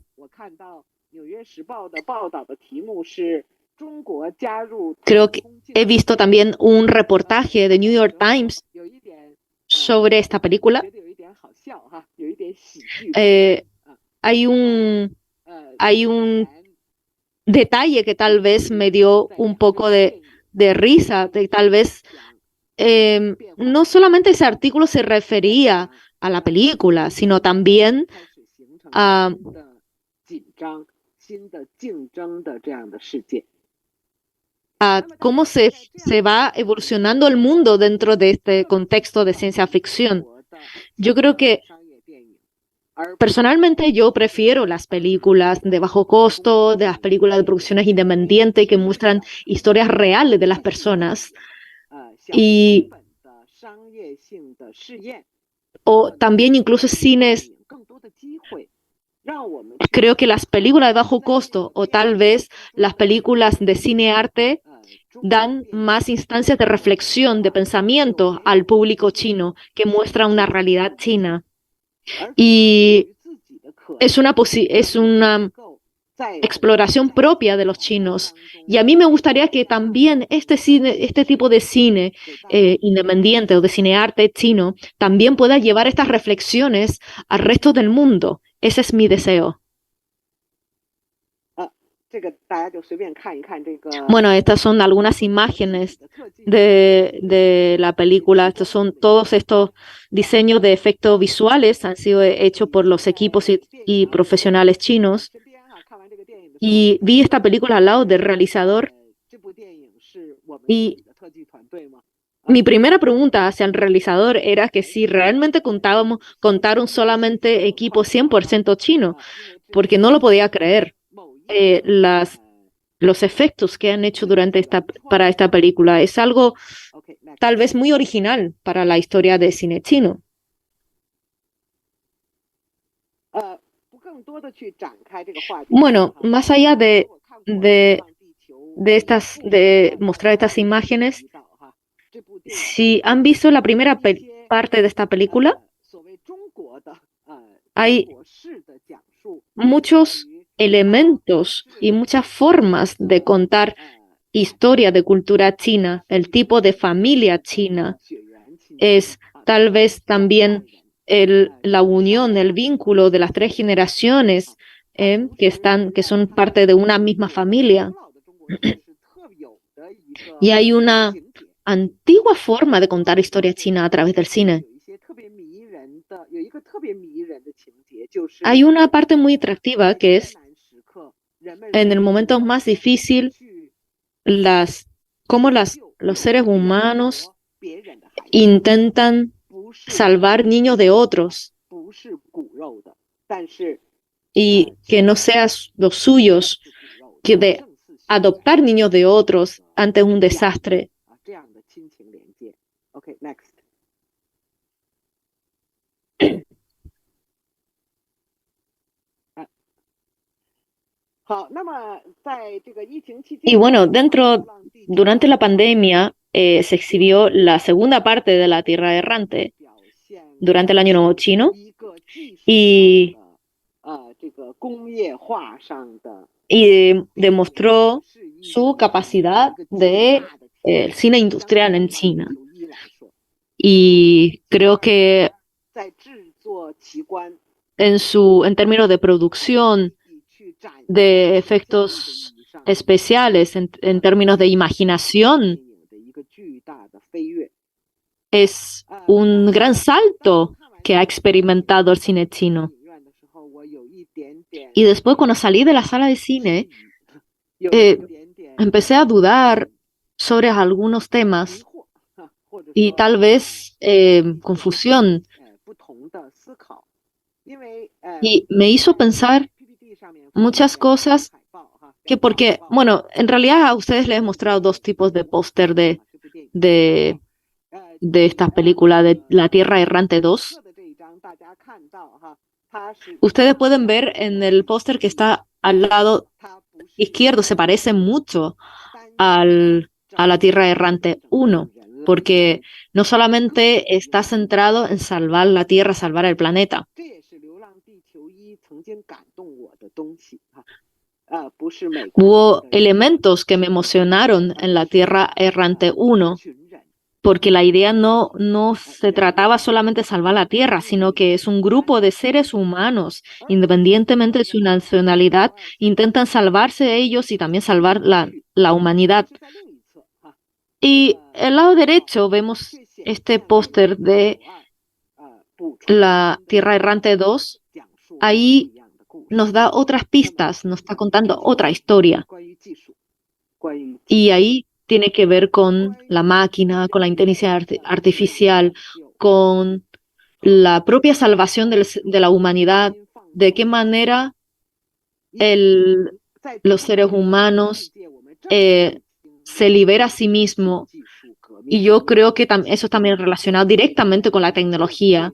Creo que he visto también un reportaje de New York Times sobre esta película. Hay un detalle que tal vez me dio un poco de risa, de tal vez no solamente ese artículo se refería a la película, sino también a cómo se va evolucionando el mundo dentro de este contexto de ciencia ficción. Yo creo que personalmente yo prefiero las películas de bajo costo, de las películas de producciones independientes que muestran historias reales de las personas. O también incluso cines. Creo que las películas de bajo costo o tal vez las películas de cine arte dan más instancias de reflexión, de pensamiento al público chino, que muestra una realidad china. Y es una exploración propia de los chinos. Y a mí me gustaría que también este tipo de cine independiente o de cinearte chino también pueda llevar estas reflexiones al resto del mundo. Ese es mi deseo. Bueno, estas son algunas imágenes de la película. Estos son todos estos diseños de efectos visuales, han sido hechos por los equipos y profesionales chinos. Y vi esta película al lado del realizador. Y mi primera pregunta hacia el realizador era que si realmente contaron solamente equipo 100% chino, porque no lo podía creer. Los efectos que han hecho para esta película es algo tal vez muy original para la historia del cine chino. Bueno, más allá de mostrar estas imágenes, si han visto la primera parte de esta película, hay muchos elementos y muchas formas de contar historia de cultura china, el tipo de familia china, es tal vez también la unión, el vínculo de las tres generaciones que son parte de una misma familia. Y hay una antigua forma de contar historia china a través del cine. Hay una parte muy atractiva que es, en el momento más difícil, cómo los seres humanos intentan salvar niños de otros y que no sean los suyos, que de adoptar niños de otros ante un desastre. Y bueno, durante la pandemia se exhibió la segunda parte de La Tierra Errante durante el Año Nuevo Chino y demostró su capacidad de cine industrial en China. Y creo que en términos de producción, de efectos especiales, en términos de imaginación, es un gran salto que ha experimentado el cine chino. Y después, cuando salí de la sala de cine, empecé a dudar sobre algunos temas y tal vez confusión. Y me hizo pensar muchas cosas porque, bueno, en realidad a ustedes les he mostrado dos tipos de póster de esta película de La Tierra Errante 2. Ustedes pueden ver en el póster que está al lado izquierdo, se parece mucho a La Tierra Errante 1, porque no solamente está centrado en salvar la Tierra, salvar el planeta. Hubo elementos que me emocionaron en La Tierra Errante 1, porque la idea no se trataba solamente de salvar la Tierra, sino que es un grupo de seres humanos, independientemente de su nacionalidad, intentan salvarse ellos y también salvar la humanidad. Y el lado derecho vemos este póster de La Tierra Errante 2. Ahí nos da otras pistas, nos está contando otra historia. Y ahí tiene que ver con la máquina, con la inteligencia artificial, con la propia salvación de la humanidad, de qué manera los seres humanos se libera a sí mismo. Y yo creo que eso es también relacionado directamente con la tecnología,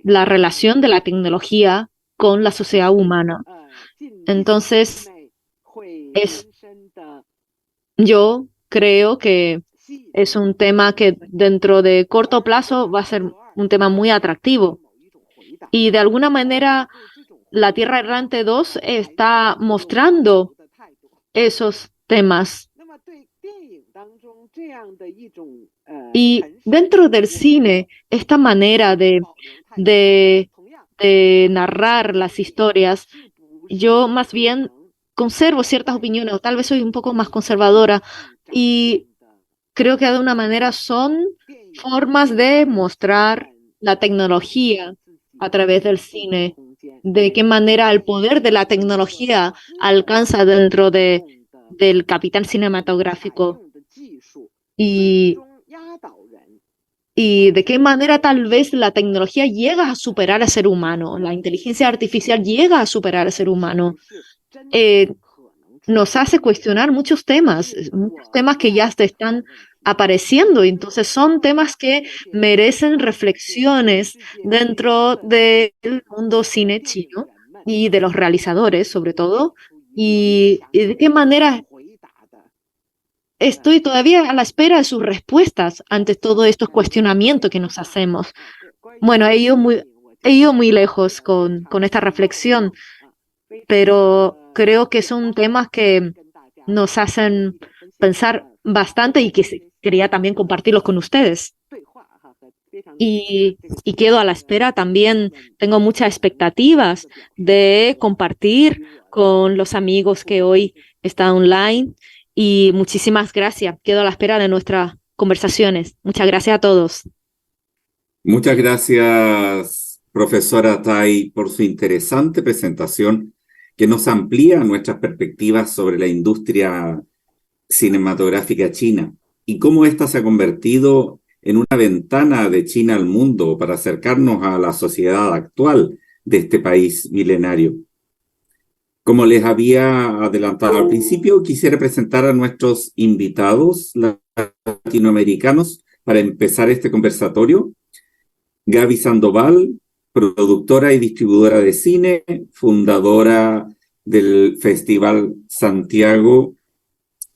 la relación de la tecnología con la sociedad humana. Entonces, yo creo que es un tema que dentro de corto plazo va a ser un tema muy atractivo. Y de alguna manera, La Tierra Errante 2 está mostrando esos temas. Y dentro del cine, esta manera de narrar las historias, yo más bien conservo ciertas opiniones, o tal vez soy un poco más conservadora, y creo que de alguna manera son formas de mostrar la tecnología a través del cine, de qué manera el poder de la tecnología alcanza dentro del capital cinematográfico y de qué manera tal vez la tecnología llega a superar al ser humano, la inteligencia artificial llega a superar al ser humano. Nos hace cuestionar muchos temas que ya se están apareciendo. Entonces son temas que merecen reflexiones dentro del mundo cine chino y de los realizadores, sobre todo. Y de qué manera estoy todavía a la espera de sus respuestas ante todos estos cuestionamientos que nos hacemos. Bueno, he ido muy lejos con esta reflexión, pero creo que son temas que nos hacen pensar bastante y que quería también compartirlos con ustedes. Y quedo a la espera también, tengo muchas expectativas de compartir con los amigos que hoy están online y muchísimas gracias. Quedo a la espera de nuestras conversaciones. Muchas gracias a todos. Muchas gracias, profesora Tai, por su interesante presentación que nos amplía nuestras perspectivas sobre la industria cinematográfica china y cómo ésta se ha convertido en una ventana de China al mundo para acercarnos a la sociedad actual de este país milenario. Como les había adelantado al principio, quisiera presentar a nuestros invitados latinoamericanos para empezar este conversatorio. Gaby Sandoval, productora y distribuidora de cine, fundadora del Festival Santiago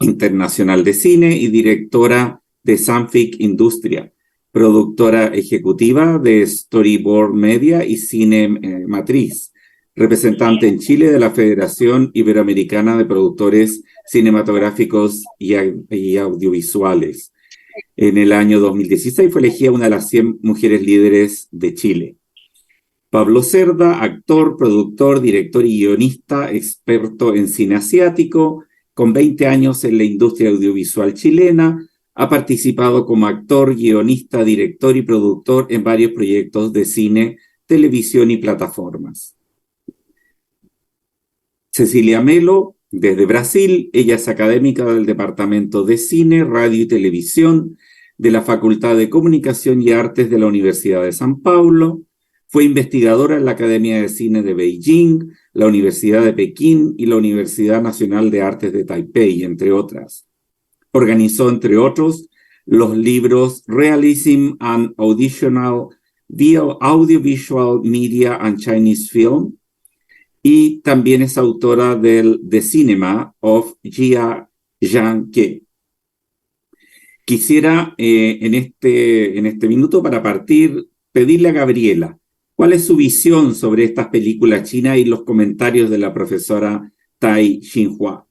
Internacional de Cine y directora de Sanfic Industria, productora ejecutiva de Storyboard Media y Cine Matriz, representante en Chile de la Federación Iberoamericana de Productores Cinematográficos y Audiovisuales. En el año 2016 fue elegida una de las 100 mujeres líderes de Chile. Pablo Cerda, actor, productor, director y guionista, experto en cine asiático, con 20 años en la industria audiovisual chilena, ha participado como actor, guionista, director y productor en varios proyectos de cine, televisión y plataformas. Cecilia Melo, desde Brasil, ella es académica del Departamento de Cine, Radio y Televisión de la Facultad de Comunicación y Artes de la Universidad de San Paulo. Fue investigadora en la Academia de Cine de Beijing, la Universidad de Pekín y la Universidad Nacional de Artes de Taipei, entre otras. Organizó, entre otros, los libros Realism and Audiovisual Media and Chinese Film, y también es autora del The Cinema of Jia Zhangke. Quisiera en este minuto, para partir, pedirle a Gabriela, ¿cuál es su visión sobre estas películas chinas y los comentarios de la profesora Tai Xinhua?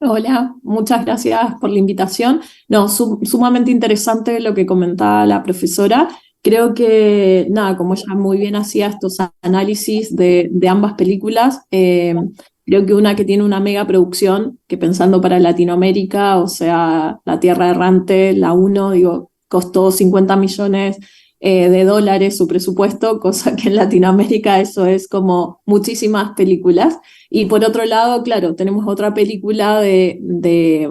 Hola, muchas gracias por la invitación. No, sumamente interesante lo que comentaba la profesora. Creo que, nada, como ella muy bien hacía estos análisis de ambas películas, creo que una que tiene una mega producción, que pensando para Latinoamérica, o sea, La Tierra Errante, la 1, digo, costó 50 millones de dólares su presupuesto, cosa que en Latinoamérica eso es como muchísimas películas. Y por otro lado, claro, tenemos otra película la de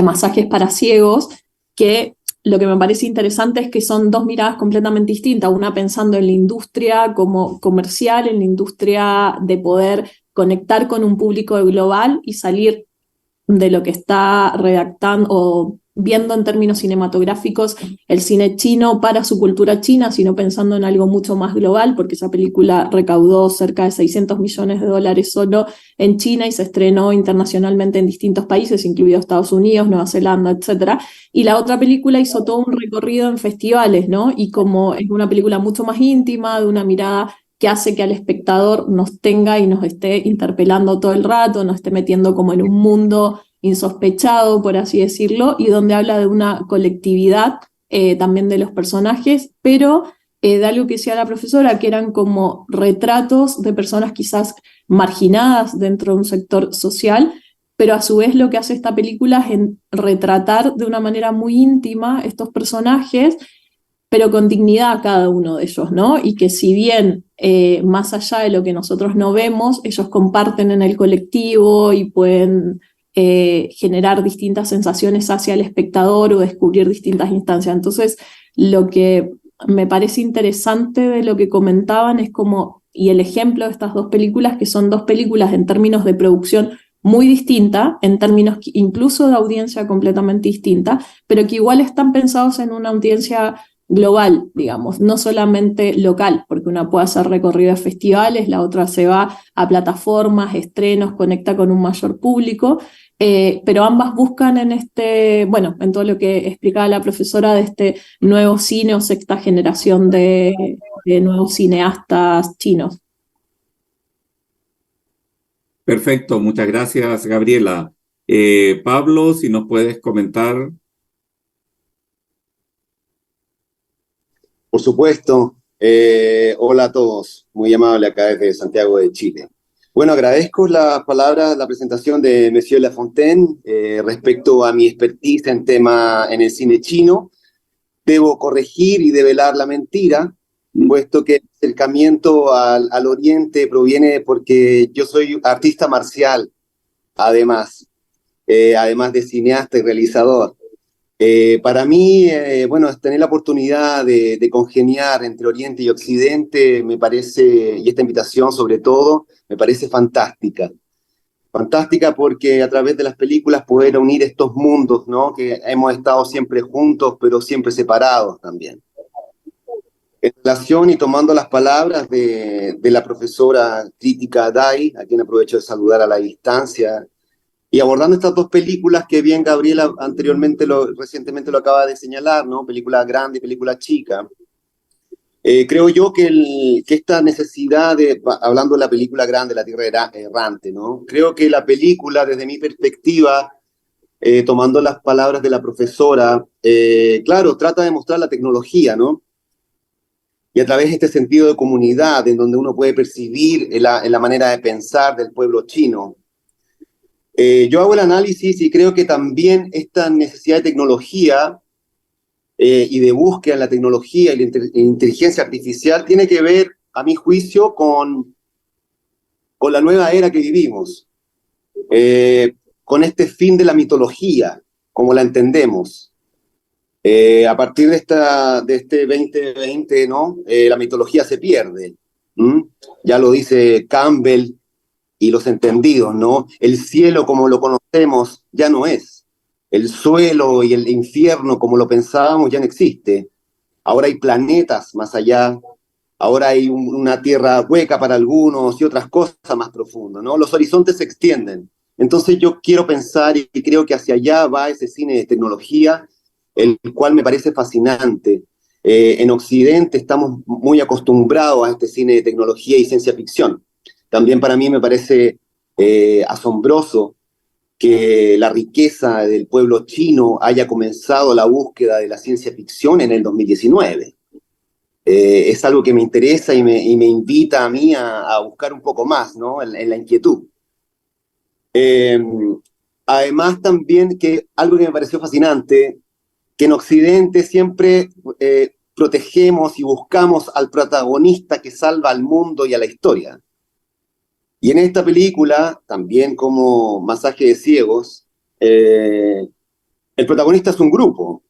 Masajes para Ciegos, que lo que me parece interesante es que son dos miradas completamente distintas, una pensando en la industria como comercial, en la industria de poder conectar con un público global y salir de lo que está redactando o viendo en términos cinematográficos el cine chino para su cultura china, sino pensando en algo mucho más global, porque esa película recaudó cerca de 600 millones de dólares solo en China y se estrenó internacionalmente en distintos países, incluidos Estados Unidos, Nueva Zelanda, etc. Y la otra película hizo todo un recorrido en festivales, ¿no? Y como es una película mucho más íntima, de una mirada que hace que al espectador nos tenga y nos esté interpelando todo el rato, nos esté metiendo como en un mundo insospechado, por así decirlo, y donde habla de una colectividad también de los personajes, pero de algo que decía la profesora, que eran como retratos de personas quizás marginadas dentro de un sector social, pero a su vez lo que hace esta película es retratar de una manera muy íntima estos personajes, pero con dignidad a cada uno de ellos, ¿no? Y que si bien más allá de lo que nosotros no vemos, ellos comparten en el colectivo y pueden generar distintas sensaciones hacia el espectador o descubrir distintas instancias. Entonces, lo que me parece interesante de lo que comentaban es como, y el ejemplo de estas dos películas, que son dos películas en términos de producción muy distinta, en términos incluso de audiencia completamente distinta, pero que igual están pensados en una audiencia global, digamos, no solamente local, porque una puede hacer recorrido de festivales, la otra se va a plataformas, estrenos, conecta con un mayor público, pero ambas buscan en todo lo que explicaba la profesora de este nuevo cine o sexta generación de nuevos cineastas chinos. Perfecto, muchas gracias, Gabriela. Pablo, si nos puedes comentar. Por supuesto. Hola a todos. Muy amable acá desde Santiago de Chile. Bueno, agradezco las palabras, la presentación de Monsieur Lafontaine respecto a mi expertise en el cine chino. Debo corregir y develar la mentira, puesto que el acercamiento al Oriente proviene porque yo soy artista marcial, además de cineasta y realizador. Para mí, bueno, tener la oportunidad de congeniar entre Oriente y Occidente me parece, y esta invitación sobre todo, me parece fantástica. Fantástica porque a través de las películas poder unir estos mundos, ¿no? Que hemos estado siempre juntos, pero siempre separados también. En relación y tomando las palabras de la profesora crítica Dai, a quien aprovecho de saludar a la distancia, y abordando estas dos películas que bien Gabriela recientemente lo acaba de señalar, ¿no? Película grande y película chica. Creo yo que esta necesidad hablando de la película grande, La Tierra Errante, ¿no? Creo que la película, desde mi perspectiva, tomando las palabras de la profesora, claro, trata de mostrar la tecnología, ¿no? Y a través de este sentido de comunidad, en donde uno puede percibir en la manera de pensar del pueblo chino. Yo hago el análisis y creo que también esta necesidad de tecnología y de búsqueda en la tecnología y la inteligencia artificial tiene que ver, a mi juicio, con la nueva era que vivimos, con este fin de la mitología, como la entendemos. A partir de este 2020, ¿no? La mitología se pierde. Ya lo dice Campbell y los entendidos, ¿no? El cielo como lo conocemos ya no es. El suelo y el infierno como lo pensábamos ya no existe. Ahora hay planetas más allá, ahora hay una tierra hueca para algunos y otras cosas más profundas, ¿no? Los horizontes se extienden. Entonces yo quiero pensar y creo que hacia allá va ese cine de tecnología, el cual me parece fascinante. En Occidente estamos muy acostumbrados a este cine de tecnología y ciencia ficción. También para mí me parece asombroso que la riqueza del pueblo chino haya comenzado la búsqueda de la ciencia ficción en el 2019. Es algo que me interesa y me invita a mí a buscar un poco más, ¿no? en la inquietud. Además también que algo que me pareció fascinante, que en Occidente siempre protegemos y buscamos al protagonista que salva al mundo y a la historia. Y en esta película, también como Masaje de Ciegos, el protagonista es un grupo.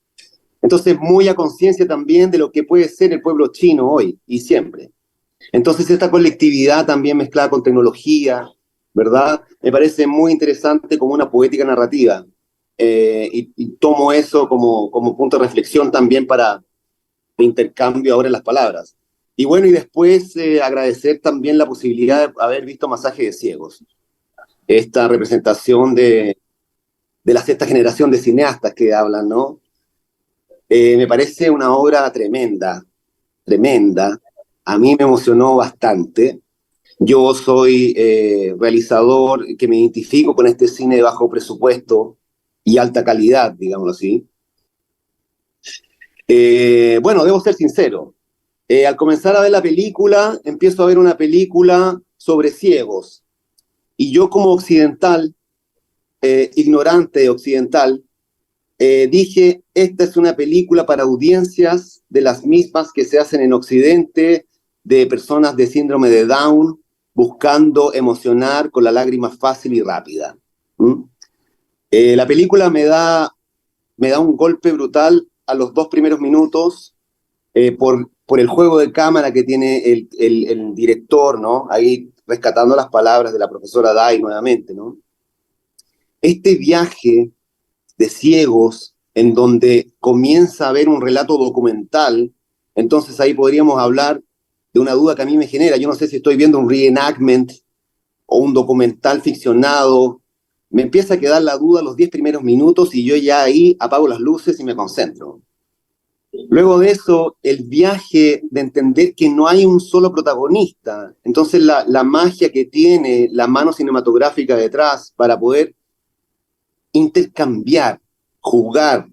Entonces, muy a conciencia también de lo que puede ser el pueblo chino hoy y siempre. Entonces, esta colectividad también mezclada con tecnología, ¿verdad? Me parece muy interesante como una poética narrativa. Y tomo eso como punto de reflexión también para de intercambio ahora en las palabras. Y bueno, y después agradecer también la posibilidad de haber visto Masaje de Ciegos. Esta representación de la sexta generación de cineastas que hablan, ¿no? Me parece una obra tremenda, tremenda. A mí me emocionó bastante. Yo soy realizador que me identifico con este cine de bajo presupuesto y alta calidad, digámoslo así. Bueno, debo ser sincero. Al comenzar a ver la película, empiezo a ver una película sobre ciegos. Y yo como occidental, ignorante occidental, dije, esta es una película para audiencias de las mismas que se hacen en Occidente, de personas de síndrome de Down, buscando emocionar con la lágrima fácil y rápida. La película me da un golpe brutal a los 2 primeros minutos por el juego de cámara que tiene el director, ¿no? Ahí rescatando las palabras de la profesora Dai nuevamente, ¿no? Este viaje de ciegos en donde comienza a haber un relato documental, entonces ahí podríamos hablar de una duda que a mí me genera. Yo no sé si estoy viendo un reenactment o un documental ficcionado. Me empieza a quedar la duda los 10 primeros minutos y yo ya ahí apago las luces y me concentro. Luego de eso, el viaje de entender que no hay un solo protagonista. Entonces la magia que tiene la mano cinematográfica detrás para poder intercambiar, jugar,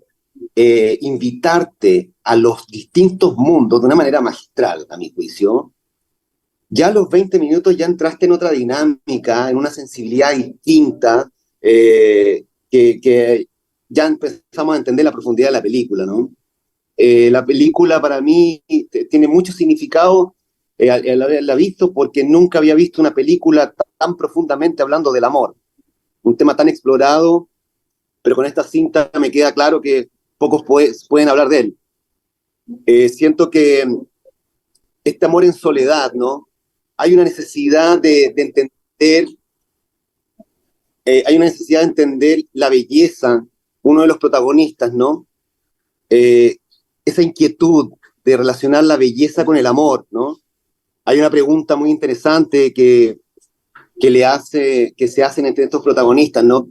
invitarte a los distintos mundos de una manera magistral, a mi juicio, ya a los 20 minutos ya entraste en otra dinámica, en una sensibilidad distinta, que ya empezamos a entender la profundidad de la película, ¿no? La película para mí tiene mucho significado al haberla visto, porque nunca había visto una película tan profundamente hablando del amor. Un tema tan explorado, pero con esta cinta me queda claro que pocos pueden hablar de él. Siento que este amor en soledad, ¿no? Hay una necesidad de entender, hay una necesidad de entender la belleza, uno de los protagonistas, ¿no? Esa inquietud de relacionar la belleza con el amor, ¿no? Hay una pregunta muy interesante que se hacen entre estos protagonistas, ¿no?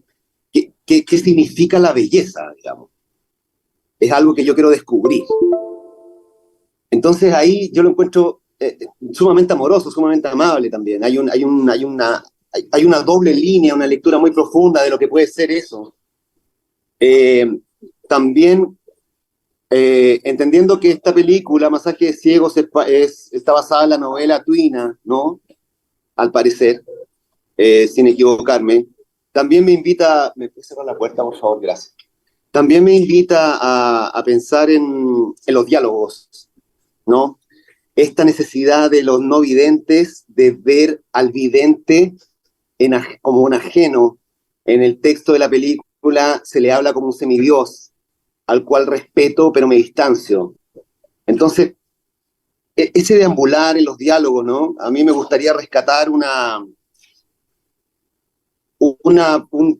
¿Qué significa la belleza, digamos? Es algo que yo quiero descubrir. Entonces ahí yo lo encuentro sumamente amoroso, sumamente amable también. Hay una doble línea, una lectura muy profunda de lo que puede ser eso. También entendiendo que esta película, Masaje de Ciegos, está basada en la novela Tuina, ¿no? Al parecer, sin equivocarme. También me invita... ¿Me puedes cerrar la puerta, por favor? Gracias. También me invita a pensar en los diálogos, ¿no? Esta necesidad de los no videntes de ver al vidente como un ajeno. En el texto de la película se le habla como un semidios, al cual respeto, pero me distancio. Entonces, ese deambular en los diálogos, ¿no? A mí me gustaría rescatar un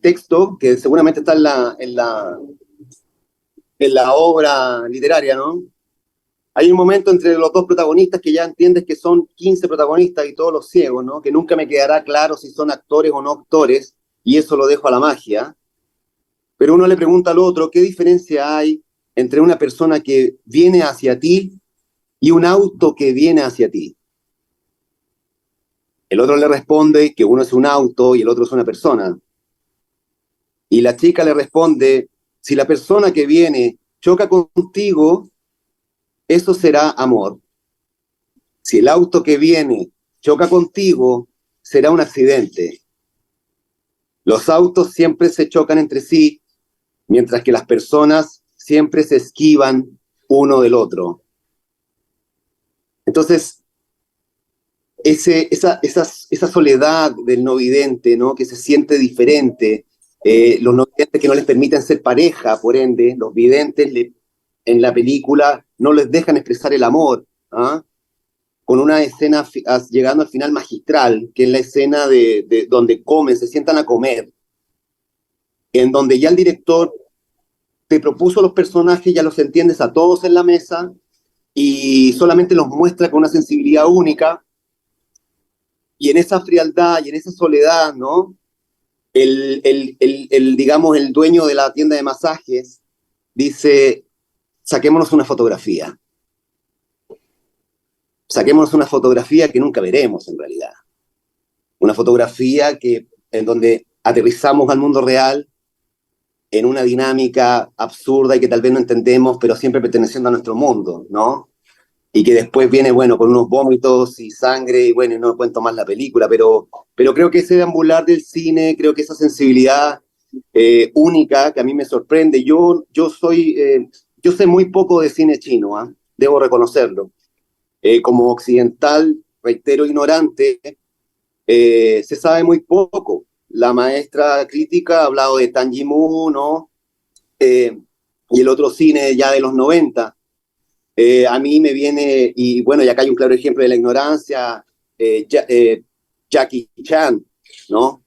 texto que seguramente está en la obra literaria, ¿no? Hay un momento entre los dos protagonistas que ya entiendes que son 15 protagonistas y todos los ciegos, ¿no? Que nunca me quedará claro si son actores o no actores, y eso lo dejo a la magia. Pero uno le pregunta al otro, ¿qué diferencia hay entre una persona que viene hacia ti y un auto que viene hacia ti? El otro le responde que uno es un auto y el otro es una persona. Y la chica le responde, si la persona que viene choca contigo, eso será amor. Si el auto que viene choca contigo, será un accidente. Los autos siempre se chocan entre sí, mientras que las personas siempre se esquivan uno del otro. Entonces, esa soledad del no vidente, ¿no? Que se siente diferente, los no videntes que no les permiten ser pareja, por ende, los videntes en la película no les dejan expresar el amor, ¿ah? Con una escena llegando al final magistral, que es la escena de donde comen, se sientan a comer, en donde ya el director te propuso los personajes, ya los entiendes a todos en la mesa, y solamente los muestra con una sensibilidad única, y en esa frialdad y en esa soledad, ¿no? Digamos, el dueño de la tienda de masajes dice, saquémonos una fotografía. Saquémonos una fotografía que nunca veremos en realidad. Una fotografía en donde aterrizamos al mundo real en una dinámica absurda y que tal vez no entendemos, pero siempre perteneciendo a nuestro mundo, ¿no? Y que después viene, bueno, con unos vómitos y sangre, y bueno, no cuento más la película, pero creo que ese deambular del cine, creo que esa sensibilidad única que a mí me sorprende. Yo sé muy poco de cine chino, ¿eh? Debo reconocerlo. Como occidental, reitero, ignorante, se sabe muy poco. La maestra crítica ha hablado de Tang Yimou, ¿no? Y el otro cine ya de los 90. A mí me viene, y bueno, y acá hay un claro ejemplo de la ignorancia, Jackie Chan, ¿no?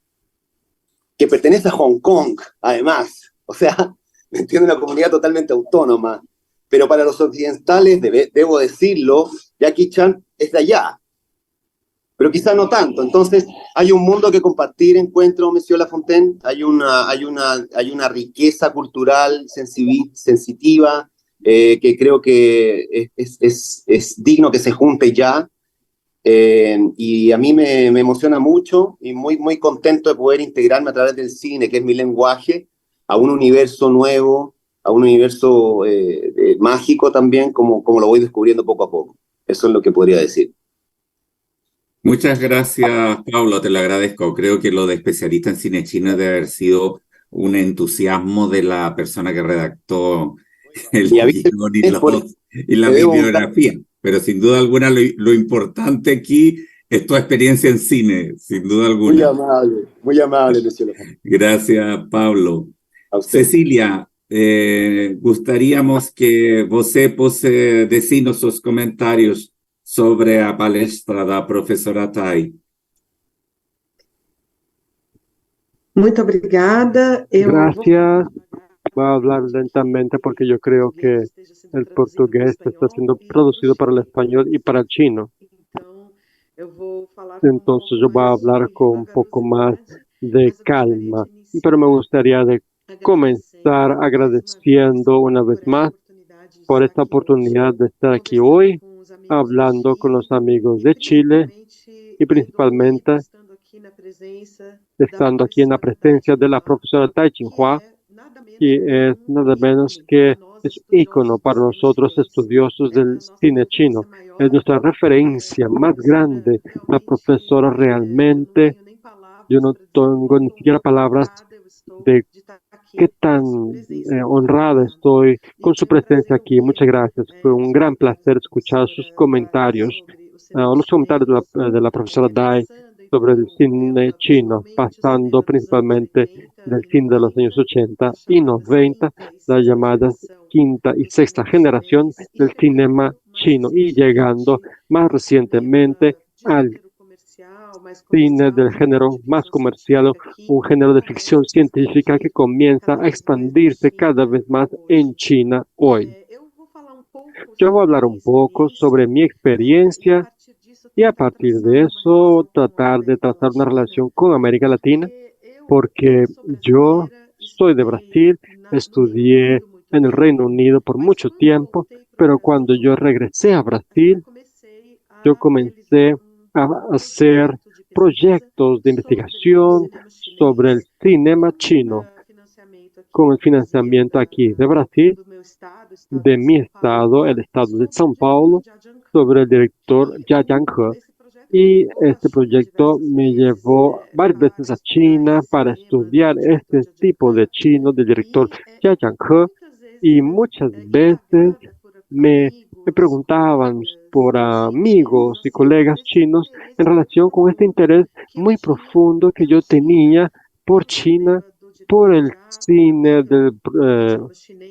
Que pertenece a Hong Kong, además. O sea, me entiende, una comunidad totalmente autónoma. Pero para los occidentales, debo decirlo, Jackie Chan es de allá. Pero quizá no tanto. Entonces, hay un mundo que compartir, encuentro, Monsieur Lafontaine. Hay una riqueza cultural sensitiva, que creo que es digno que se junte ya, y a mí me emociona mucho y muy, muy contento de poder integrarme a través del cine, que es mi lenguaje, a un universo nuevo, a un universo mágico también, como lo voy descubriendo poco a poco. Eso es lo que podría decir. Muchas gracias, Pablo, te lo agradezco. Creo que lo de especialista en cine chino debe haber sido un entusiasmo de la persona que redactó el Y a veces guión es por- y la te debo un bibliografía. Pero sin duda alguna lo importante aquí es tu experiencia en cine, sin duda alguna. muy amable, monsieur Lafontaine. Gracias, Pablo. A usted. Cecília, gostaríamos que você possa decir-nos seus comentários sobre a palestra da professora Thay. Muito obrigada. Gracias. Voy a hablar lentamente porque yo creo que el portugués está siendo traducido para el español y para el chino. Entonces yo voy a hablar con un poco más de calma, pero me gustaría de comenzar agradeciendo una vez más por esta oportunidad de estar aquí hoy, hablando con los amigos de Chile y principalmente estando aquí en la presencia de la profesora Thay Ching-hua, y es nada menos que es ícono para nosotros estudiosos del cine chino. Es nuestra referencia más grande. La profesora realmente, yo no tengo ni siquiera palabras de qué tan honrada estoy con su presencia aquí. Muchas gracias. Fue un gran placer escuchar sus comentarios, los comentarios de la profesora Dai sobre el cine chino, pasando principalmente del cine de los años 80 y 90, las llamadas quinta y sexta generación del cinema chino, y llegando más recientemente al cine del género más comercial, un género de ficción científica que comienza a expandirse cada vez más en China hoy. Yo voy a hablar un poco sobre mi experiencia y a partir de eso tratar de trazar una relación con América Latina, porque yo soy de Brasil, estudié en el Reino Unido por mucho tiempo, pero cuando yo regresé a Brasil, yo comencé a hacer proyectos de investigación sobre el cinema chino, con el financiamiento aquí de Brasil, de mi estado, el estado de São Paulo, sobre el director Jia Jianghe. Y este proyecto me llevó varias veces a China para estudiar este tipo de chino, del director Jia Jianghe, y muchas veces me preguntaban por amigos y colegas chinos en relación con este interés muy profundo que yo tenía por China, por el cine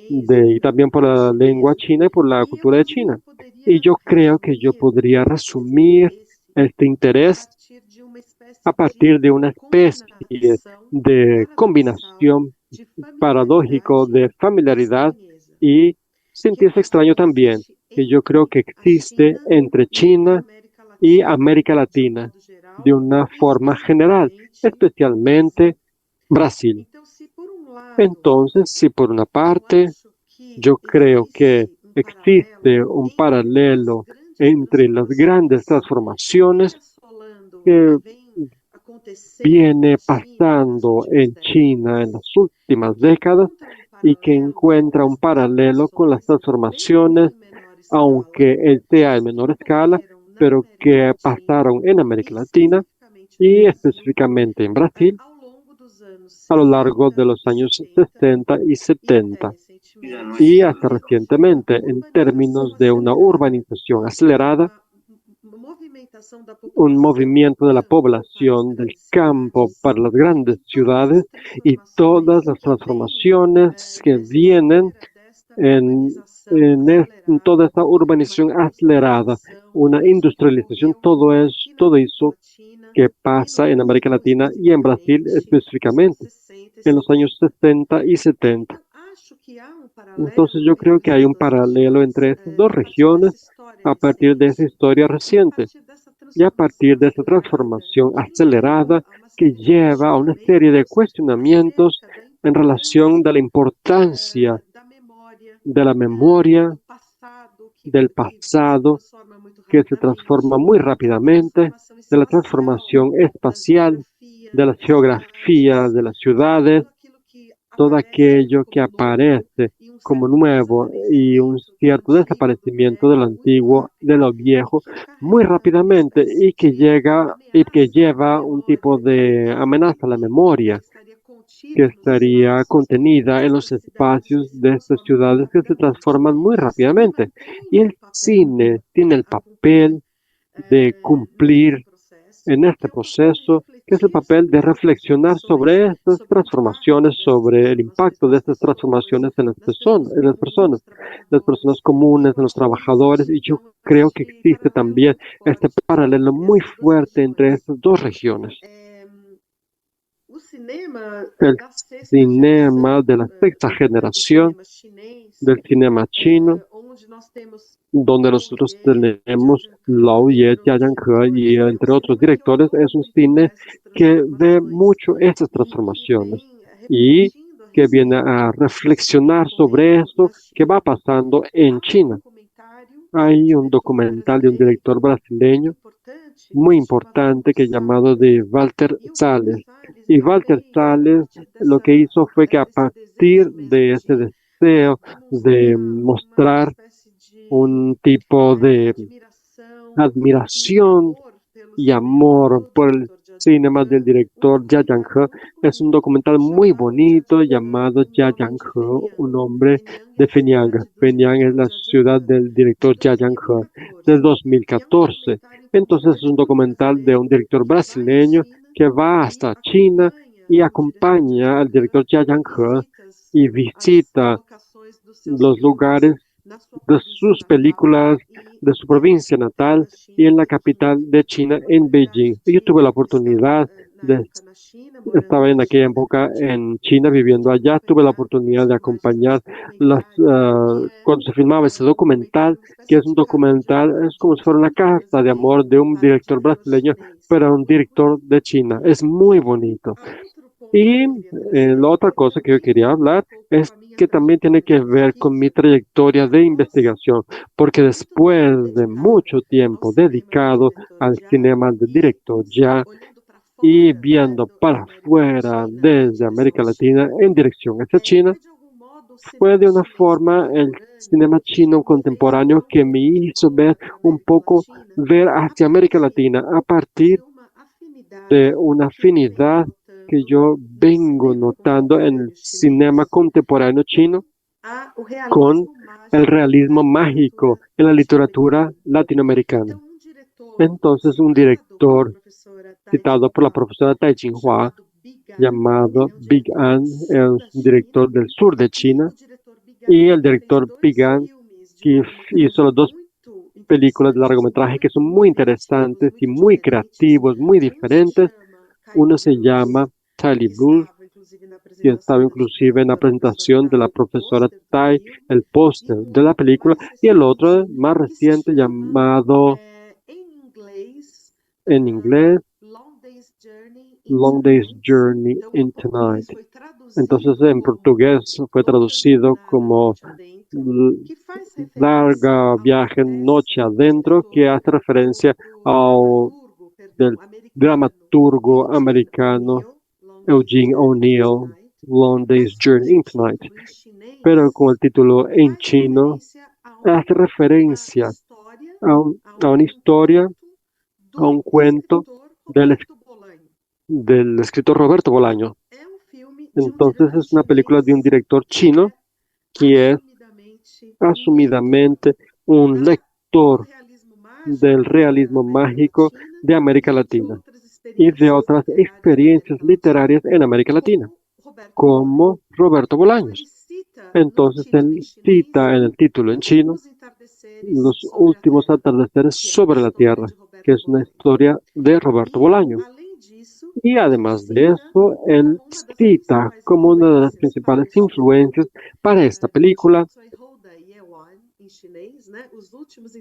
y también por la lengua china y por la cultura de China. Y yo creo que yo podría resumir este interés a partir de una especie de combinación paradójico de familiaridad y sentirse extraño también, que yo creo que existe entre China y América Latina de una forma general, especialmente Brasil. Entonces, si por una parte yo creo que existe un paralelo entre las grandes transformaciones que viene pasando en China en las últimas décadas y que encuentra un paralelo con las transformaciones, aunque sea en menor escala, pero que pasaron en América Latina y específicamente en Brasil a lo largo de los años 60 y 70. Y hasta recientemente, en términos de una urbanización acelerada, un movimiento de la población del campo para las grandes ciudades y todas las transformaciones que vienen en toda esta urbanización acelerada, una industrialización, todo eso que pasa en América Latina y en Brasil específicamente, en los años 60 y 70. Entonces yo creo que hay un paralelo entre estas dos regiones a partir de esa historia reciente y a partir de esa transformación acelerada que lleva a una serie de cuestionamientos en relación de la importancia de la memoria, del pasado, que se transforma muy rápidamente, de la transformación espacial, de la geografía de las ciudades, todo aquello que aparece como nuevo y un cierto desaparecimiento de lo antiguo, de lo viejo, muy rápidamente y que lleva un tipo de amenaza a la memoria que estaría contenida en los espacios de estas ciudades que se transforman muy rápidamente. Y el cine tiene el papel de cumplir en este proceso, que es el papel de reflexionar sobre estas transformaciones, sobre el impacto de estas transformaciones en las personas comunes, en los trabajadores, y yo creo que existe también este paralelo muy fuerte entre estas dos regiones. El cinema de la sexta generación del cinema chino, donde nosotros tenemos Lao Ye, Jia Yanghe y entre otros directores, es un cine que ve mucho estas transformaciones y que viene a reflexionar sobre esto que va pasando en China. Hay un documental de un director brasileño muy importante que llamado de Walter Salles. Y Walter Salles lo que hizo fue que a partir de ese deseo de mostrar un tipo de admiración y amor por el cinema del director Jia Yanghe, es un documental muy bonito llamado Jia Yanghe, un hombre de Fenyang. Fenyang es la ciudad del director Jia Yanghe, del 2014. Entonces es un documental de un director brasileño que va hasta China y acompaña al director Jia Yanghe y visita los lugares de sus películas, de su provincia natal y en la capital de China, en Beijing. Y yo tuve la oportunidad estaba en aquella época en China viviendo allá, tuve la oportunidad de acompañar cuando se filmaba ese documental, que es un documental, es como si fuera una carta de amor de un director brasileño, pero a un director de China. Es muy bonito. Y la otra cosa que yo quería hablar es que también tiene que ver con mi trayectoria de investigación, porque después de mucho tiempo dedicado al cinema del director Jia y viendo para afuera desde América Latina en dirección hacia China, fue de una forma el cinema chino contemporáneo que me hizo ver hacia América Latina a partir de una afinidad que yo vengo notando en el cinema contemporáneo chino con el realismo mágico en la literatura latinoamericana. Entonces, un director citado por la profesora Tai Jinhua, llamado Big An, es un director del sur de China, y el director Big An, que hizo las dos películas de largometraje que son muy interesantes y muy creativos, muy diferentes. Uno se llama Tally Blue, que estaba inclusive en la presentación de la profesora Tai, el póster de la película, y el otro más reciente llamado en inglés Long Day's Journey into Night. Entonces en portugués fue traducido como Larga Viaje Noche Adentro, que hace referencia del dramaturgo americano Eugene O'Neill, Long Day's Journey into Night. Pero con el título en chino hace referencia a una historia, a un cuento del escritor Roberto Bolaño. Entonces es una película de un director chino que es asumidamente un lector del realismo mágico de América Latina y de otras experiencias literarias en América Latina, como Roberto Bolaños. Entonces él cita en el título en chino Los últimos atardeceres sobre la Tierra, que es una historia de Roberto Bolaño. Y además de eso, él cita como una de las principales influencias para esta película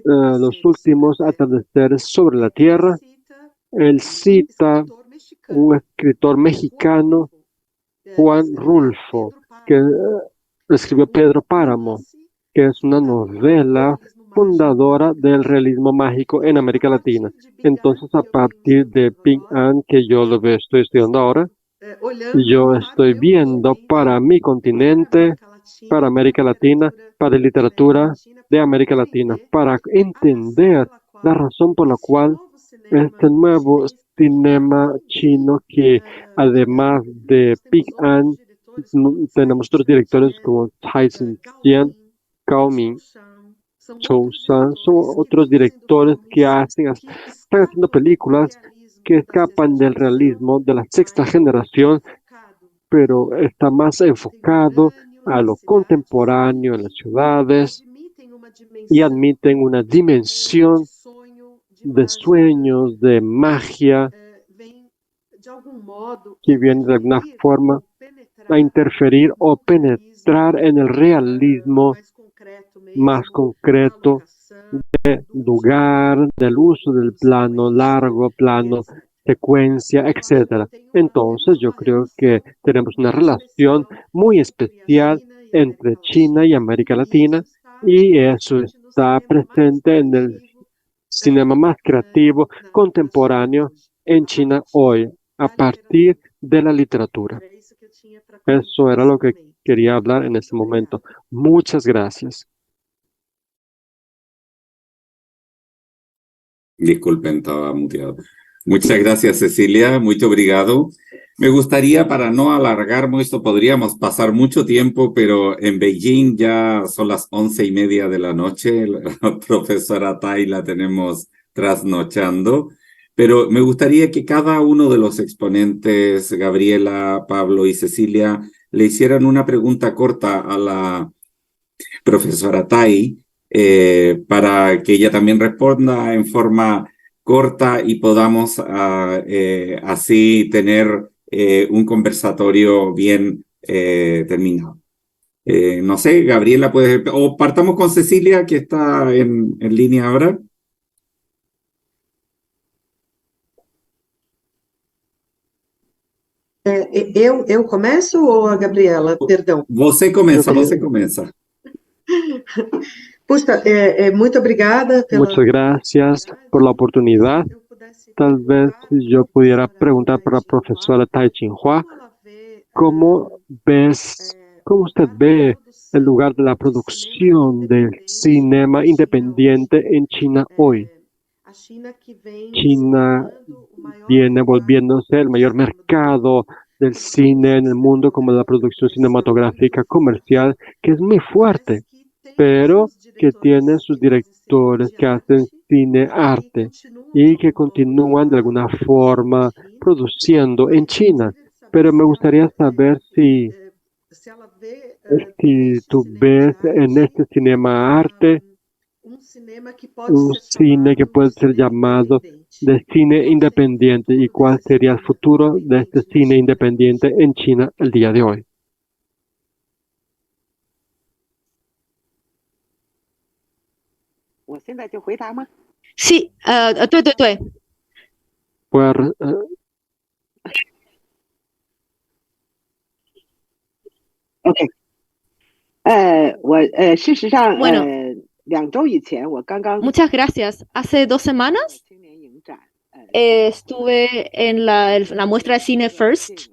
Los últimos atardeceres sobre la Tierra. Él cita un escritor mexicano, Juan Rulfo, que escribió Pedro Páramo, que es una novela fundadora del realismo mágico en América Latina. Entonces, a partir de Big An, que yo lo estoy estudiando ahora, Yo estoy viendo para mi continente, para América Latina, para literatura de América Latina, para entender la razón por la cual este nuevo cinema chino, que además de Ping An, tenemos otros directores como Tyson Jian, Gao Ming, Chou San, son otros directores que están haciendo películas que escapan del realismo de la sexta generación, pero está más enfocado a lo contemporáneo en las ciudades y admiten una dimensión de sueños, de magia, que viene de alguna forma a interferir o penetrar en el realismo más concreto del lugar, del uso del plano largo, plano secuencia, etcétera. Entonces, yo creo que tenemos una relación muy especial entre China y América Latina, y eso está presente en el cinema más creativo, contemporáneo en China hoy, a partir de la literatura. Eso era lo que quería hablar en este momento. Muchas gracias. Disculpen, estaba muteado. Muchas gracias, Cecilia. Muito obrigado. Me gustaría, para no alargarnos esto, podríamos pasar mucho tiempo, pero en Beijing ya son las 11:30 de la noche. La profesora Tai la tenemos trasnochando. Pero me gustaría que cada uno de los exponentes, Gabriela, Pablo y Cecilia, le hicieran una pregunta corta a la profesora Tai, para que ella también responda en forma corta y podamos así tener un conversatorio bien terminado. No sé, Gabriela, o partamos con Cecilia, que está en línea ahora. Eu começo ou a Gabriela? Perdão. Você começa. Puxa, muito obrigada. Muchas gracias por la oportunidad. Tal vez yo pudiera preguntar para la profesora Tai Chin-hua, ¿cómo usted ve el lugar de la producción del cinema independiente en China hoy? China viene volviéndose el mayor mercado del cine en el mundo, como la producción cinematográfica comercial, que es muy fuerte, pero que tiene sus directores que hacen cine arte y que continúan de alguna forma produciendo en China. Pero me gustaría saber si tú ves en este cinema arte un cine que puede ser llamado de cine independiente, y cuál sería el futuro de este cine independiente en China el día de hoy. Sí, 对。OK， 事实上Bueno, 2周以前我刚刚 muchas gracias. Hace 2 semanas estuve en la muestra de Cine First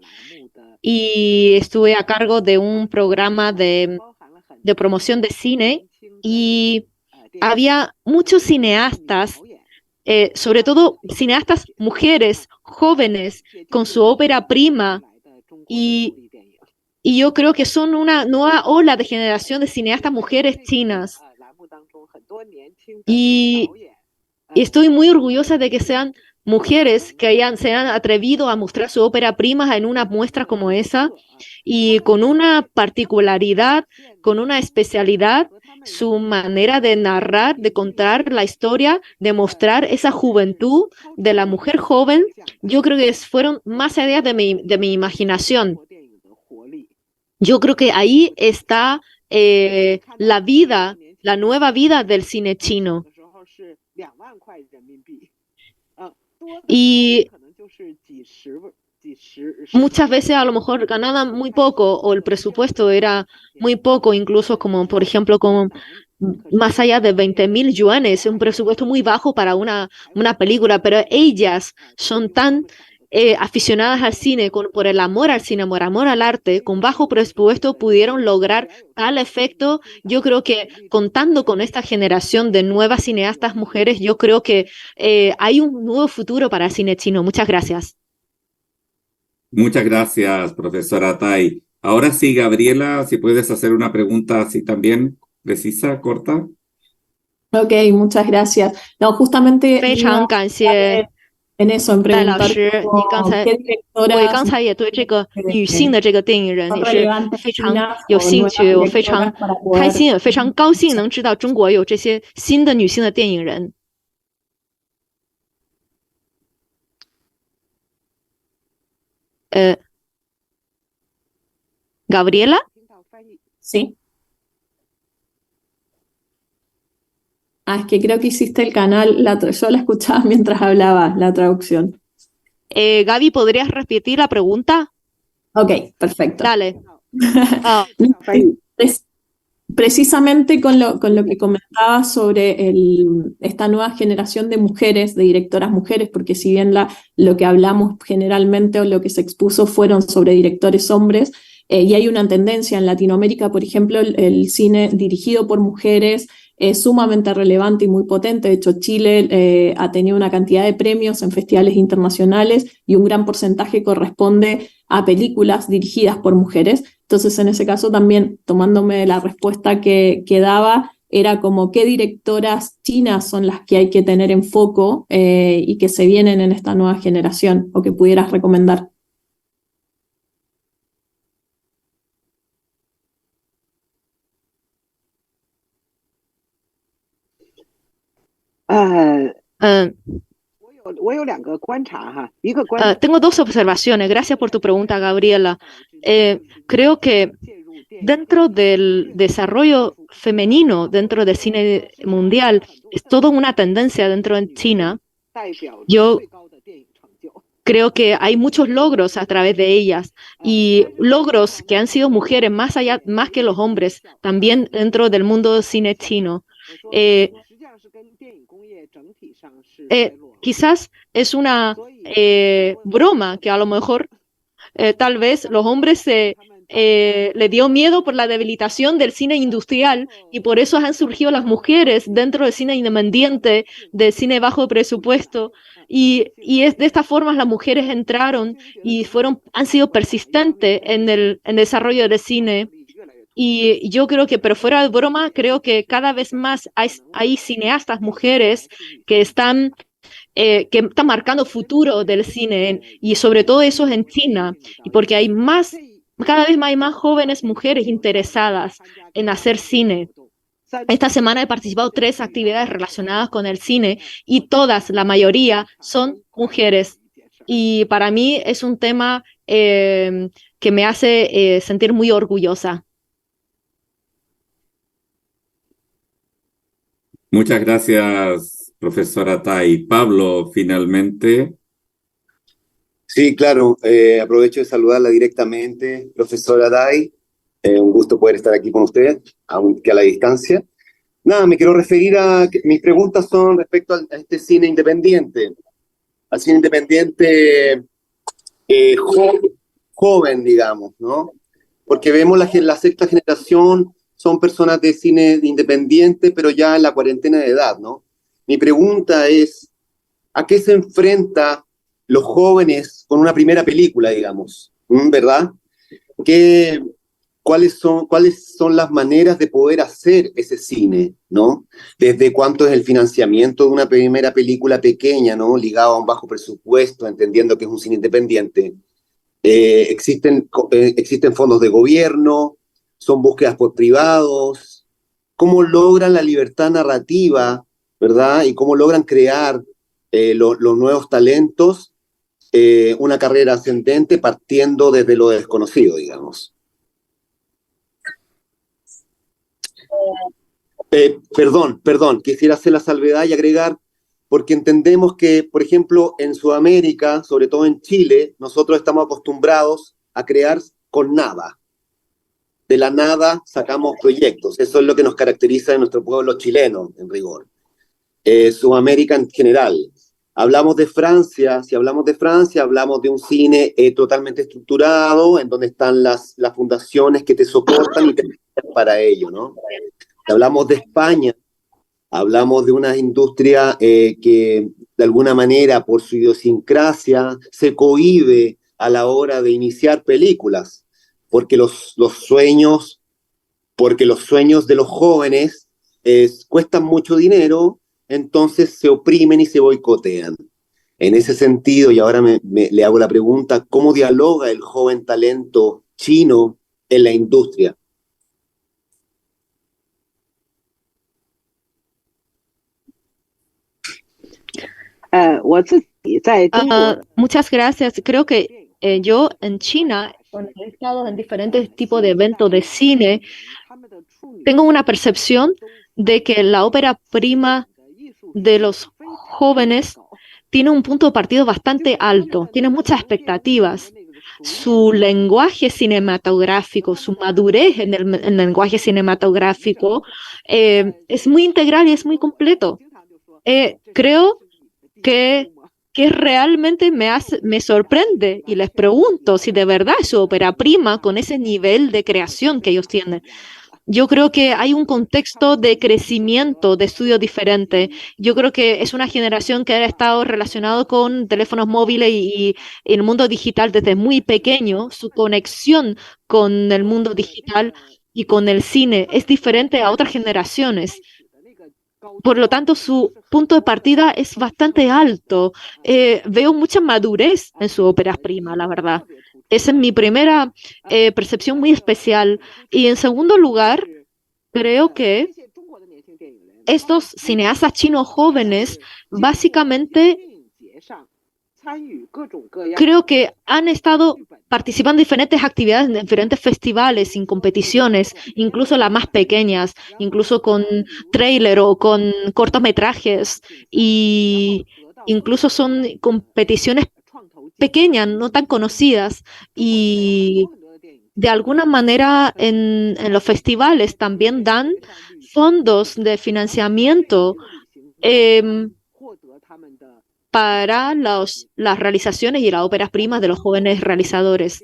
y estuve a cargo de un programa de promoción de cine, y había muchos cineastas, sobre todo cineastas mujeres jóvenes con su ópera prima, y yo creo que son una nueva ola de generación de cineastas mujeres chinas. Y estoy muy orgullosa de que sean mujeres que se han atrevido a mostrar su ópera prima en una muestra como esa, y con una particularidad, con una especialidad, su manera de narrar, de contar la historia, de mostrar esa juventud de la mujer joven. Yo creo que fueron más allá de mi imaginación. Yo creo que ahí está la vida, la nueva vida del cine chino. Y muchas veces a lo mejor ganaban muy poco, o el presupuesto era muy poco, incluso como por ejemplo más allá de 20,000 yuanes, un presupuesto muy bajo para una película, pero ellas son tan aficionadas al cine, por el amor al cine, por amor al arte, con bajo presupuesto pudieron lograr tal efecto. Yo creo que contando con esta generación de nuevas cineastas mujeres, yo creo que hay un nuevo futuro para el cine chino. Muchas gracias. Muchas gracias, profesora Tai. Ahora sí, Gabriela, si puedes hacer una pregunta así también precisa, corta. Ok, muchas gracias. No, justamente 非 iba 常感谢 en eso, en 戴老 preguntar 师，您刚 como 才 qué 我 directoras 刚才也对这个女性 son 的这个电影人也是 relevantes 非常 chinas 有 o 兴 nuevas 趣，我非常 directoras para 开 poder 心，也非常高兴能知道中国有这些新的女性的电影人。Gabriela， Sí. Es que creo que hiciste el canal, yo la escuchaba mientras hablaba, la traducción. Gaby, ¿podrías repetir la pregunta? Ok, perfecto. Dale. Ah, Precisamente con lo que comentaba sobre esta nueva generación de mujeres, de directoras mujeres, porque si bien lo que hablamos generalmente o lo que se expuso fueron sobre directores hombres, y hay una tendencia en Latinoamérica, por ejemplo, el cine dirigido por mujeres es sumamente relevante y muy potente. De hecho, Chile ha tenido una cantidad de premios en festivales internacionales y un gran porcentaje corresponde a películas dirigidas por mujeres. Entonces, en ese caso también, tomándome la respuesta que daba, era como qué directoras chinas son las que hay que tener en foco y que se vienen en esta nueva generación o que pudieras recomendar. Tengo dos observaciones. Gracias por tu pregunta, Gabriela. Creo que dentro del desarrollo femenino, dentro del cine mundial, es toda una tendencia dentro de China. Yo creo que hay muchos logros a través de ellas y logros que han sido mujeres más que los hombres, también dentro del mundo del cine chino. Quizás es una broma que a lo mejor tal vez los hombres le dio miedo por la debilitación del cine industrial y por eso han surgido las mujeres dentro del cine independiente, del cine bajo presupuesto y es de esta forma las mujeres entraron y han sido persistentes en el desarrollo del cine. Y yo creo que, pero fuera de broma, creo que cada vez más hay cineastas mujeres que están marcando futuro del cine y sobre todo eso en China, y porque cada vez hay más jóvenes mujeres interesadas en hacer cine. Esta semana he participado en 3 actividades relacionadas con el cine y la mayoría son mujeres. Y para mí es un tema que me hace sentir muy orgullosa. Muchas gracias, profesora Tai. Pablo, finalmente. Sí, claro, aprovecho de saludarla directamente, profesora Tai. Un gusto poder estar aquí con usted, aunque a la distancia. Nada, me quiero referir mis preguntas son respecto a este cine independiente, al cine independiente joven, digamos, ¿no? Porque vemos la sexta generación son personas de cine independiente, pero ya en la cuarentena de edad, ¿no? Mi pregunta es, ¿a qué se enfrenta los jóvenes con una primera película, digamos? ¿Verdad? ¿Cuáles son las maneras de poder hacer ese cine, ¿no? Desde cuánto es el financiamiento de una primera película pequeña, ¿no? Ligado a un bajo presupuesto, entendiendo que es un cine independiente. Existen fondos de gobierno, son búsquedas por privados. ¿Cómo logran la libertad narrativa, verdad? Y cómo logran crear los nuevos talentos, una carrera ascendente partiendo desde lo desconocido, digamos. Perdón, quisiera hacer la salvedad y agregar, porque entendemos que, por ejemplo, en Sudamérica, sobre todo en Chile, nosotros estamos acostumbrados a crear con nada. De la nada sacamos proyectos. Eso es lo que nos caracteriza de nuestro pueblo chileno, en rigor. Sudamérica en general. Hablamos de Francia, si hablamos de Francia, hablamos de un cine totalmente estructurado, en donde están las fundaciones que te soportan y te apoyan para ello, ¿no? Si hablamos de España, hablamos de una industria que de alguna manera por su idiosincrasia se cohíbe a la hora de iniciar películas, porque los sueños de los jóvenes cuestan mucho dinero, entonces se oprimen y se boicotean. En ese sentido, y ahora le hago la pregunta, ¿cómo dialoga el joven talento chino en la industria? Muchas gracias. Creo que yo en China, cuando he estado en diferentes tipos de eventos de cine, tengo una percepción de que la ópera prima de los jóvenes tiene un punto de partida bastante alto, tiene muchas expectativas. Su lenguaje cinematográfico, su madurez en el lenguaje cinematográfico es muy integral y es muy completo. Creo que realmente me sorprende y les pregunto si de verdad es su ópera prima con ese nivel de creación que ellos tienen. Yo creo que hay un contexto de crecimiento, de estudio diferente. Yo creo que es una generación que ha estado relacionado con teléfonos móviles y el mundo digital desde muy pequeño. Su conexión con el mundo digital y con el cine es diferente a otras generaciones. Por lo tanto, su punto de partida es bastante alto. Veo mucha madurez en su ópera prima, la verdad. Esa es mi primera percepción muy especial. Y en segundo lugar, creo que estos cineastas chinos jóvenes básicamente creo que han estado participando en diferentes actividades, en diferentes festivales, en competiciones, incluso las más pequeñas, incluso con tráiler o con cortometrajes, y incluso son competiciones pequeñas, no tan conocidas, y de alguna manera en los festivales también dan fondos de financiamiento para las realizaciones y las óperas primas de los jóvenes realizadores.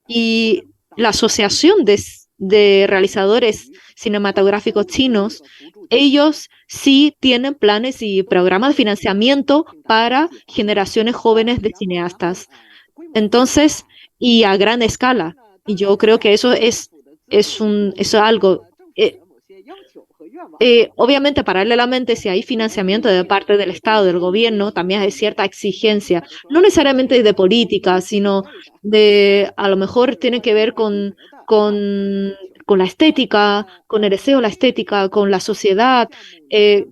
Y la Asociación de Realizadores Cinematográficos Chinos, ellos sí tienen planes y programas de financiamiento para generaciones jóvenes de cineastas. Entonces, y a gran escala. Y yo creo que eso es algo. Obviamente, paralelamente, si hay financiamiento de parte del Estado, del gobierno, también hay cierta exigencia, no necesariamente de política, sino a lo mejor tiene que ver con la estética, con el deseo de la estética, con la sociedad,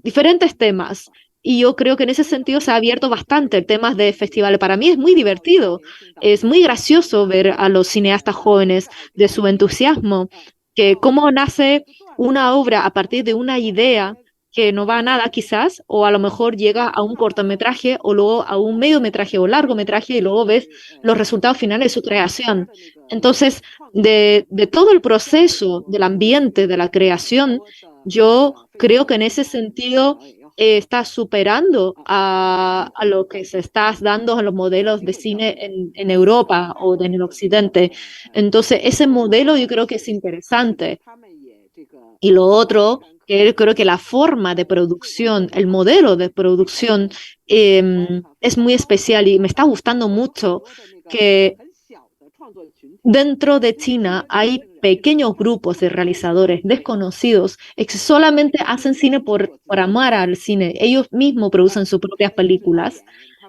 diferentes temas. Y yo creo que en ese sentido se ha abierto bastante el tema de festivales. Para mí es muy divertido, es muy gracioso ver a los cineastas jóvenes de su entusiasmo, que cómo nace una obra a partir de una idea que no va a nada quizás, o a lo mejor llega a un cortometraje o luego a un mediometraje o largometraje y luego ves los resultados finales de su creación. Entonces, de todo el proceso del ambiente, de la creación, yo creo que en ese sentido está superando a lo que se está dando en los modelos de cine en Europa o en el Occidente. Entonces, ese modelo yo creo que es interesante. Y lo otro, que creo que la forma de producción, el modelo de producción es muy especial y me está gustando mucho que dentro de China hay pequeños grupos de realizadores desconocidos que solamente hacen cine por amar al cine. Ellos mismos producen sus propias películas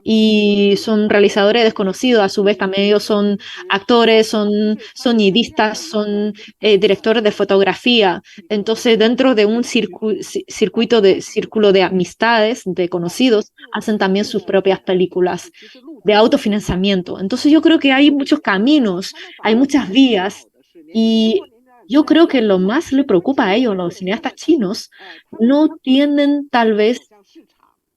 y son realizadores desconocidos. A su vez también ellos son actores, son sonidistas, son directores de fotografía. Entonces dentro de un círculo de amistades, de conocidos, hacen también sus propias películas de autofinanciamiento. Entonces yo creo que hay muchos caminos, hay muchas vías, y yo creo que lo más le preocupa a ellos, los cineastas chinos, no tienen tal vez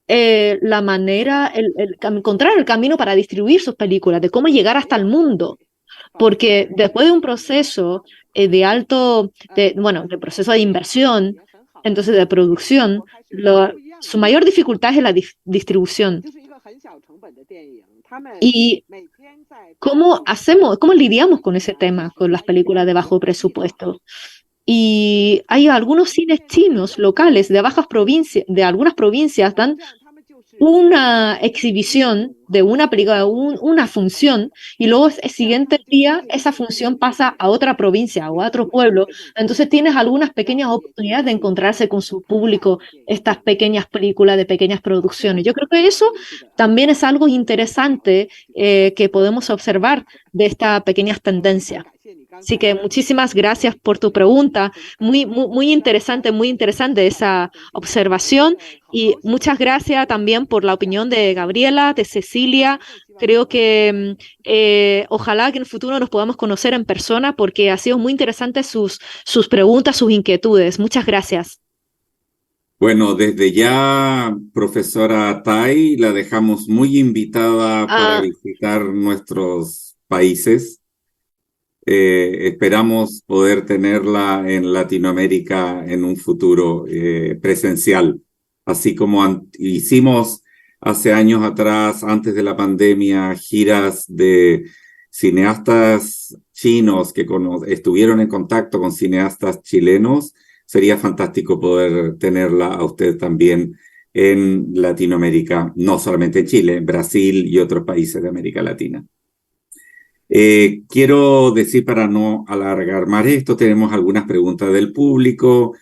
la manera, encontrar el camino para distribuir sus películas, de cómo llegar hasta el mundo. Porque después de un proceso de proceso de inversión, entonces de producción, su mayor dificultad es la distribución. ¿Y cómo lidiamos con ese tema, con las películas de bajo presupuesto? Y hay algunos cines chinos locales de algunas provincias dan una exhibición de una película, una función, y luego el siguiente día esa función pasa a otra provincia o a otro pueblo. Entonces tienes algunas pequeñas oportunidades de encontrarse con su público, estas pequeñas películas de pequeñas producciones. Yo creo que eso también es algo interesante que podemos observar de esta pequeña tendencia. Así que muchísimas gracias por tu pregunta, muy interesante esa observación, y muchas gracias también por la opinión de Gabriela, de Cecilia. Creo que ojalá que en el futuro nos podamos conocer en persona, porque ha sido muy interesante sus preguntas, sus inquietudes. Muchas gracias. Bueno, desde ya, profesora Tai, la dejamos muy invitada para visitar nuestros países. Esperamos poder tenerla en Latinoamérica en un futuro presencial, así como hicimos hace años atrás, antes de la pandemia, giras de cineastas chinos que estuvieron en contacto con cineastas chilenos. Sería fantástico poder tenerla a usted también en Latinoamérica, no solamente en Chile, en Brasil y otros países de América Latina. Quiero decir, para no alargar más esto, tenemos algunas preguntas del público,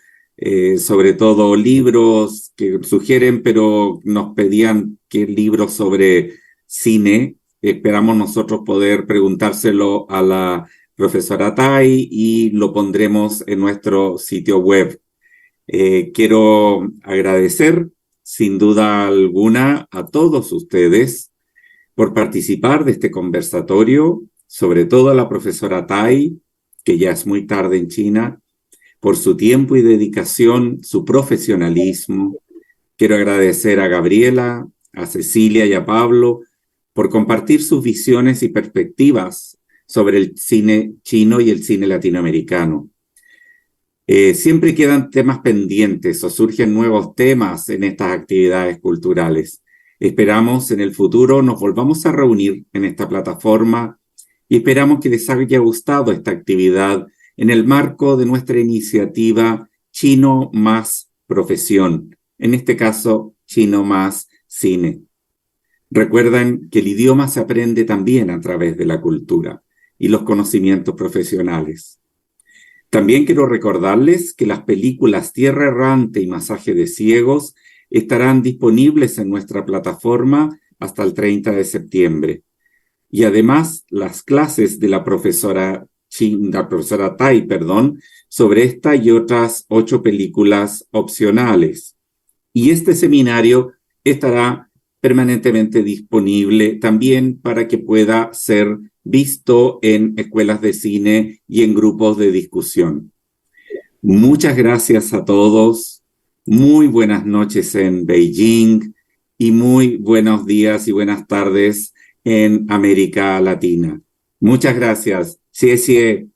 sobre todo libros que sugieren, pero nos pedían que libros sobre cine. Esperamos nosotros poder preguntárselo a la profesora Tai y lo pondremos en nuestro sitio web. Quiero agradecer sin duda alguna a todos ustedes por participar de este conversatorio, sobre todo a la profesora Tai, que ya es muy tarde en China, por su tiempo y dedicación, su profesionalismo. Quiero agradecer a Gabriela, a Cecilia y a Pablo por compartir sus visiones y perspectivas sobre el cine chino y el cine latinoamericano. Siempre quedan temas pendientes o surgen nuevos temas en estas actividades culturales. Esperamos en el futuro nos volvamos a reunir en esta plataforma y esperamos que les haya gustado esta actividad en el marco de nuestra iniciativa Chino más Profesión, en este caso Chino más Cine. Recuerden que el idioma se aprende también a través de la cultura y los conocimientos profesionales. También quiero recordarles que las películas Tierra Errante y Masaje de Ciegos estarán disponibles en nuestra plataforma hasta el 30 de septiembre. Y además, las clases de la profesora Tai, sobre esta y otras 8 películas opcionales. Y este seminario estará permanentemente disponible también para que pueda ser visto en escuelas de cine y en grupos de discusión. Muchas gracias a todos. Muy buenas noches en Beijing y muy buenos días y buenas tardes en América Latina. Muchas gracias. 谢谢